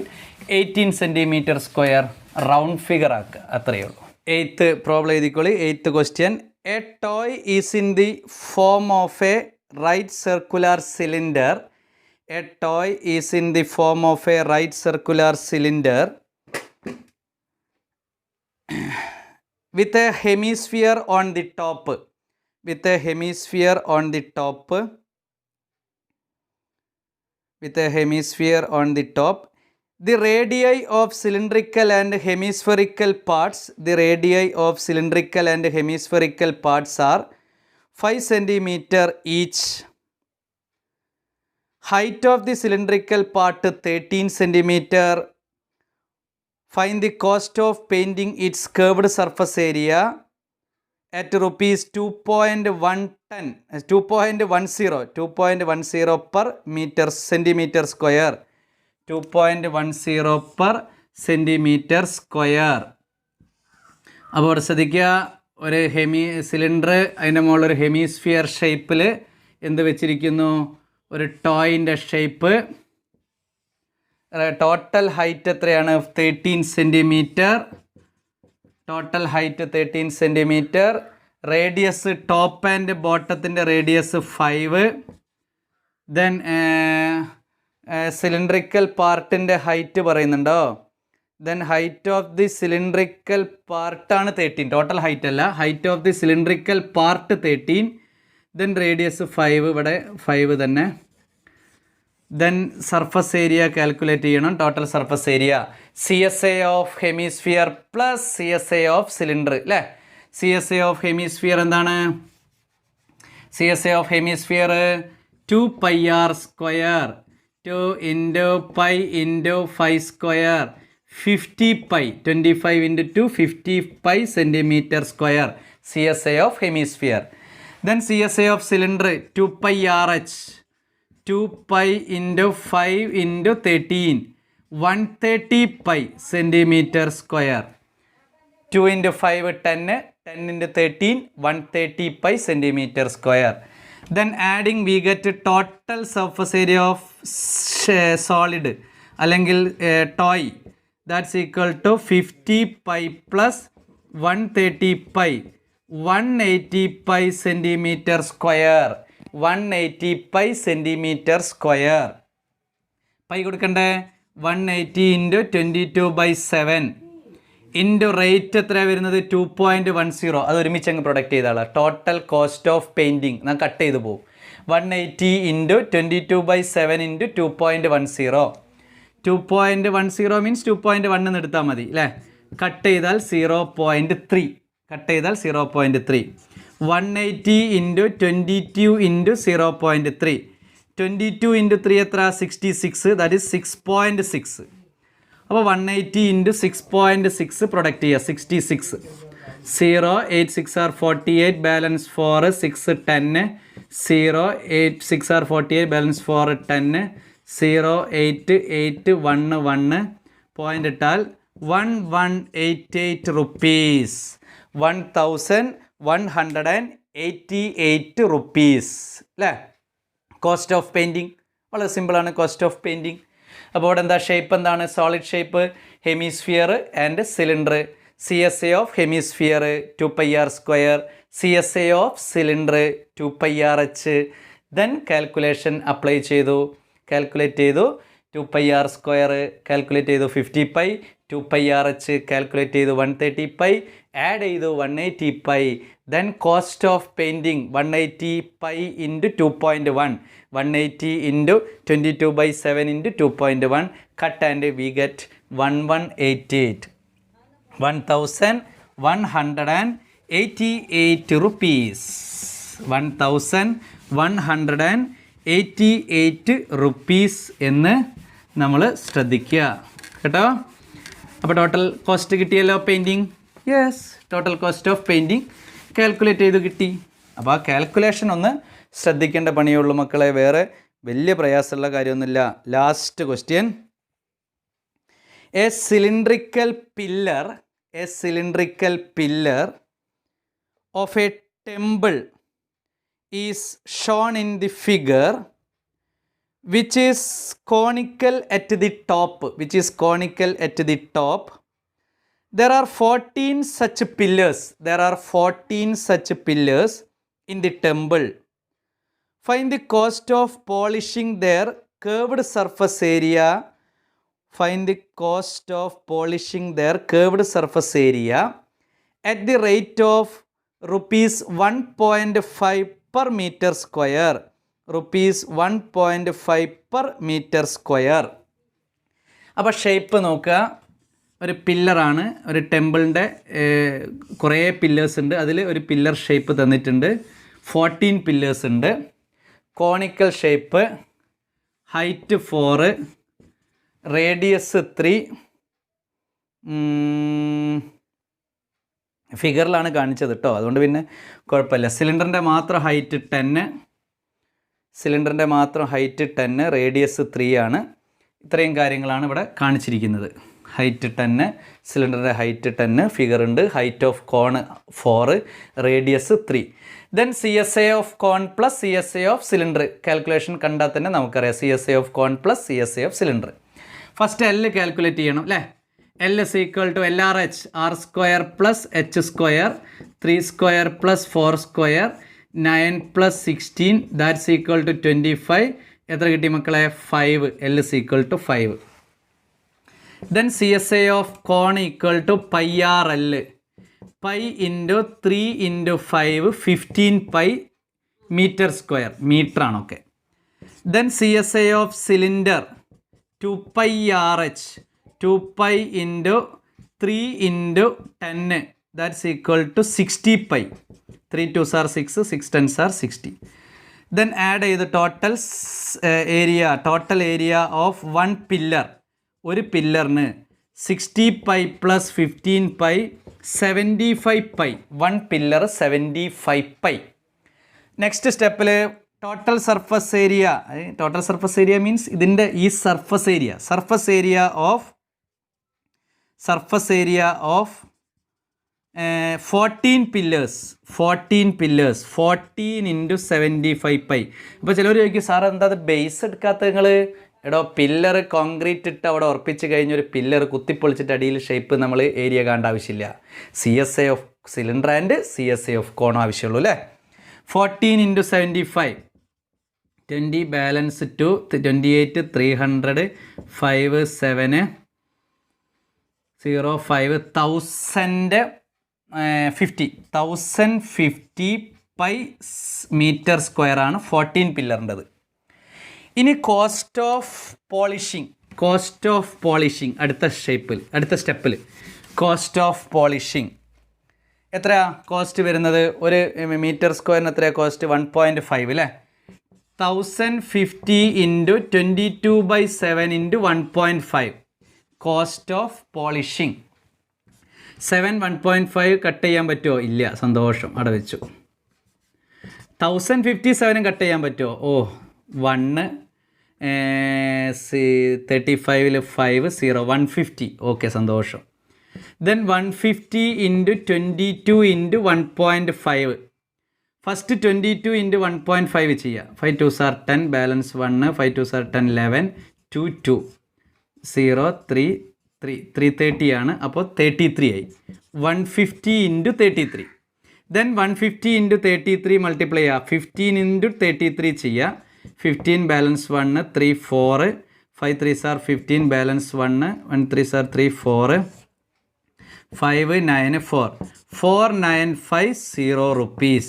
18 സെൻറ്റിമീറ്റർ സ്ക്വയർ. റൗണ്ട് ഫിഗർ ആക്കുക, അത്രയേ ഉള്ളൂ. 8th പ്രോബ്ലം എഴുതിക്കോളി. 8th question. A toy is in the form of a right circular cylinder. A toy is in the form of a right circular cylinder with a hemisphere on the top. With a hemisphere on the top. With a hemisphere on the top. The radii of cylindrical and hemispherical parts. The radii of cylindrical and hemispherical parts are 5 centimeter each. Height of the cylindrical part 13 centimeter. Find the cost of painting its curved surface area at rupees 2.10 per meter centimeter square. 2.10 per centimeter square. അപ്പോൾ ഇവിടെ ശ്രദ്ധിക്കുക, ഒരു cylinder അതിൻ്റെ മുകളിൽ ഒരു hemisphere ഷേപ്പിൽ എന്ത് വെച്ചിരിക്കുന്നു, ഒരു ടോയിൻ്റെ ഷേപ്പ്. ടോട്ടൽ ഹൈറ്റ് എത്രയാണ്? 13 centimetre. Total height 13 centimetre. Radius top and ബോട്ടത്തിൻ്റെ റേഡിയസ് 5. ദെൻ സിലിണ്ടറിക്കൽ പാർട്ടിൻ്റെ ഹൈറ്റ് പറയുന്നുണ്ടോ? Then height of the cylindrical പാർട്ടാണ് 13. ടോട്ടൽ ഹൈറ്റ് അല്ല, height of the cylindrical part 13. Then radius 5, ഇവിടെ 5 തന്നെ. ദെൻ സർഫസ് ഏരിയ കാൽക്കുലേറ്റ് ചെയ്യണം. Total surface area CSA of hemisphere plus CSA of cylinder അല്ലേ? CSA of hemisphere എന്താണ്? CSA of hemisphere 2πr square. 2 × π × 5 square 50π. 25 × 2 50π centimetre square. CSA of hemisphere. Then CSA of cylinder 2πRH. 2π × 5 × 13 130π centimetre square. 2 × 5 10, 10 × 13 130π centimetre square. Then adding we get total surface area of solid അല്ലെങ്കിൽ toy, that's equal to 50π plus 130π 180π centimetre square. 180π centimetre square. Pi കൊടുക്കണ്ടേ? 180 × 22/7 into rate എത്രയാണ് വരുന്നത്? 2.10. അത് ഒരുമിച്ച് അങ്ങ് product ചെയ്താളാം. Total cost of painting ഞാൻ cut ചെയ്ത് പോകും. 180 × 22/7 × 2.10. 2.10 മീൻസ് 2.1 എന്ന് എടുത്താൽ മതി അല്ലേ? കട്ട് ചെയ്താൽ 0.3. കട്ട് ചെയ്താൽ 0.3. 180 × 22 × 0.3. 22 × 3 എത്ര? 66. That is 6.6. അപ്പോൾ 180 × 6.6 പ്രൊഡക്റ്റ് ചെയ്യുക. 66. 0 8 6 are 48, balance 4 6 10. 0 8 6 are 48, balance 4 10. 0 8 8 1 1 point ഇട്ടാൽ 1188 റുപ്പീസ്. 1188 റുപ്പീസ് അല്ലേ? കോസ്റ്റ് ഓഫ് പെയിൻറ്റിങ് വളരെ സിമ്പിളാണ്. Cost of painting. അപ്പോൾ ഇവിടെ എന്താ ഷേപ്പ് എന്താണ്? Solid shape, hemisphere and cylinder. CSA of hemisphere 2πr square. CSA of cylinder 2πRH. Then calculation apply ചെയ്തു. Calculate ചെയ്തു. 2πr സ്ക്വയർ കാൽക്കുലേറ്റ് ചെയ്തു 50π. 2πRH കാൽക്കുലേറ്റ് ചെയ്തു 130π. ആഡ് ചെയ്തു 180π. Then cost of painting 180π × 2.1. 180 × 22/7 × 2.1. cut and we get 1188. 1188 rupees. 1188 rupees എന്ന് നമ്മൾ ശ്രദ്ധിക്കുക കേട്ടോ. അപ്പോൾ ടോട്ടൽ കോസ്റ്റ് കിട്ടിയല്ലോ painting. Yes, total cost of painting calculate ചെയ്ത് കിട്ടി. അപ്പോൾ ആ കാൽക്കുലേഷൻ ഒന്ന് ശ്രദ്ധിക്കേണ്ട പണിയുള്ളൂ മക്കളെ, വേറെ വലിയ പ്രയാസമുള്ള കാര്യമൊന്നുമില്ല. Last question. A cylindrical pillar of A temple is shown in the figure which is conical at the top. There are 14 such pillars. In the temple. Find the cost of polishing their curved surface area. at the rate of rupees 1.5 per meter square. rupees 1.5 per meter square. അപ്പോൾ shape നോക്കുക, ഒരു പില്ലറാണ്, ഒരു ടെമ്പിളിൻ്റെ കുറേ pillars ഉണ്ട്, അതിൽ ഒരു pillar shape തന്നിട്ടുണ്ട്. 14 pillars ഉണ്ട്. Conical shape, height 4, radius 3. ഫിഗറിലാണ് കാണിച്ചത് കേട്ടോ, അതുകൊണ്ട് പിന്നെ കുഴപ്പമില്ല. സിലിണ്ടറിൻ്റെ മാത്രം ഹൈറ്റ് 10, സിലിണ്ടറിൻ്റെ മാത്രം ഹൈറ്റ് 10, റേഡിയസ് 3 ആണ്. ഇത്രയും കാര്യങ്ങളാണ് ഇവിടെ കാണിച്ചിരിക്കുന്നത്. ഹൈറ്റ് 10, സിലിണ്ടറിൻ്റെ ഹൈറ്റ് 10, ഫിഗർ ഉണ്ട്, height of cone 4, radius 3. Then CSA of cone plus CSA of cylinder calculation കണ്ടാൽ തന്നെ നമുക്കറിയാം. CSA of cone plus CSA of cylinder. First L calculate ചെയ്യണം അല്ലേ. L is equal to LRH, R square plus H square, 3 square plus 4 square, 9 plus 16, that's equal to 25. എത്ര കിട്ടി മക്കളെ? 5. L is equal to 5. Then CSA of cone equal to pi r L. Pi into 3 into 5, 15 pi meter square. Meter ആണ്. Okay. Then CSA of cylinder 2 pi RH. 2 pi into 3 into 10, that's equal to 60 pi. 3 2s are 6, 6 10s are 60. Then add the total area of one pillar. ഒരു പില്ലറിന് 60 pi plus 15 pi 75 pi. One pillar 75 pi. Next സ്റ്റെപ്പിൽ total surface area means ഇതിൻ്റെ ഈ surface area of 14 pillars 14 into 75 pi. ഇപ്പോൾ ചിലർ ചോദിക്കും sir എന്താ അത് base എടുക്കാത്ത നിങ്ങൾ? എടോ പില്ലർ കോൺക്രീറ്റ് ഇട്ട് അവിടെ ഉറപ്പിച്ച് കഴിഞ്ഞൊരു പില്ലർ കുത്തിപ്പൊളിച്ചിട്ട് അടിയിൽ ഷേപ്പ് നമ്മൾ ഏരിയ കാണേണ്ട ആവശ്യമില്ല. CSA of cylinder and CSA of cone ആവശ്യമുള്ളൂ അല്ലേ. 14 into 75, 20 balance 2, 28, 300, 5, 7, 0, 5, 1050 pi metre square ആണ് 14 പില്ലറിൻ്റെത്. ഇനി കോസ്റ്റ് ഓഫ് പോളിഷിങ് അടുത്ത സ്റ്റെപ്പിൽ കോസ്റ്റ് ഓഫ് പോളിഷിങ് എത്രയാ കോസ്റ്റ് വരുന്നത്? ഒരു മീറ്റർ സ്ക്വയറിന് എത്രയാണ് കോസ്റ്റ്? 1.5 അല്ലേ. 1050 into 22/7 into 1.5 cost of polishing. 1.5 cut ചെയ്യാൻ പറ്റുമോ? ഇല്ല, സന്തോഷം, അവിടെ വെച്ചു. 1057 കട്ട് ചെയ്യാൻ പറ്റുമോ? 1 35 5 0 150. ഓക്കെ, സന്തോഷം. Then 150 into 22 into 1.5. First 22 into 1.5 ചെയ്യുക. 5 2s are 10, balance 1, 5 2s are 10, 11, 2 2 0 3 330 ആണ്. അപ്പോൾ 33 ആയി. 150 ഇൻറ്റു 33. ദെൻ 150 ഇൻറ്റു 33 മൾട്ടിപ്ലൈ ചെയ്യുക. 15 ഇൻറ്റു 33 ചെയ്യുക. 15 balance 1, 3 4, 5 3s are 15, balance 1, 1 3s are 3 4, 5 9 4, 4950 rupees.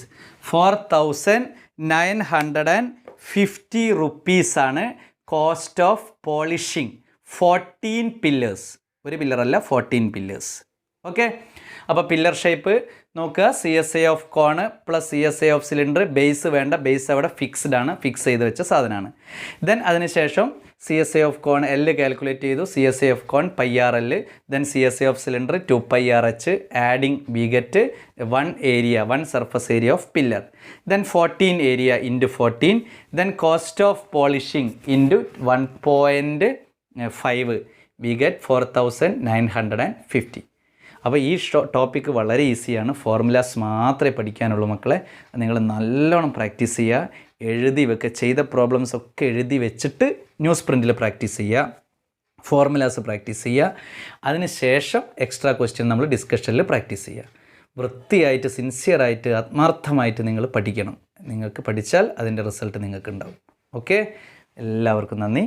4950 rupees ആണ് കോസ്റ്റ് ഓഫ് പോളിഷിങ്. 14 പില്ലേഴ്സ്, ഒരു പില്ലറല്ല 14 പില്ലേഴ്സ്. ഓക്കെ, അപ്പോൾ പില്ലർ ഷേപ്പ് നോക്കുക. CSA of cone plus CSA of cylinder. Base വേണ്ട, ബേസ് അവിടെ ഫിക്സ്ഡ് ആണ്, ഫിക്സ് ചെയ്ത് വെച്ച സാധനമാണ്. ദെൻ അതിനുശേഷം CSA of cone L calculate ചെയ്തു. CSA of cone pi r L. Then CSA of cylinder 2 pi r H. Adding we get 1 surface area of pillar. Then 14 area into 14. Then cost of polishing into 1.5 we get 4950. അപ്പോൾ ഈ topic വളരെ ഈസിയാണ്. Formulas മാത്രമേ പഠിക്കാനുള്ളൂ മക്കളെ. നിങ്ങൾ നല്ലോണം practice ചെയ്യുക, എഴുതി വെക്കുക. ചെയ്ത പ്രോബ്ലംസ് ഒക്കെ എഴുതി വെച്ചിട്ട് ന്യൂസ് പ്രിൻറ്റിൽ പ്രാക്ടീസ് ചെയ്യുക, ഫോർമുലാസ് പ്രാക്ടീസ് ചെയ്യുക. അതിന് ശേഷം എക്സ്ട്രാ ക്വസ്റ്റ്യൻ നമ്മൾ ഡിസ്കഷനിൽ പ്രാക്ടീസ് ചെയ്യുക. വൃത്തിയായിട്ട്, സിൻസിയറായിട്ട്, ആത്മാർത്ഥമായിട്ട് നിങ്ങൾ പഠിക്കണം. നിങ്ങൾക്ക് പഠിച്ചാൽ അതിൻ്റെ റിസൾട്ട് നിങ്ങൾക്ക് ഉണ്ടാവും. ഓക്കെ, എല്ലാവർക്കും നന്ദി.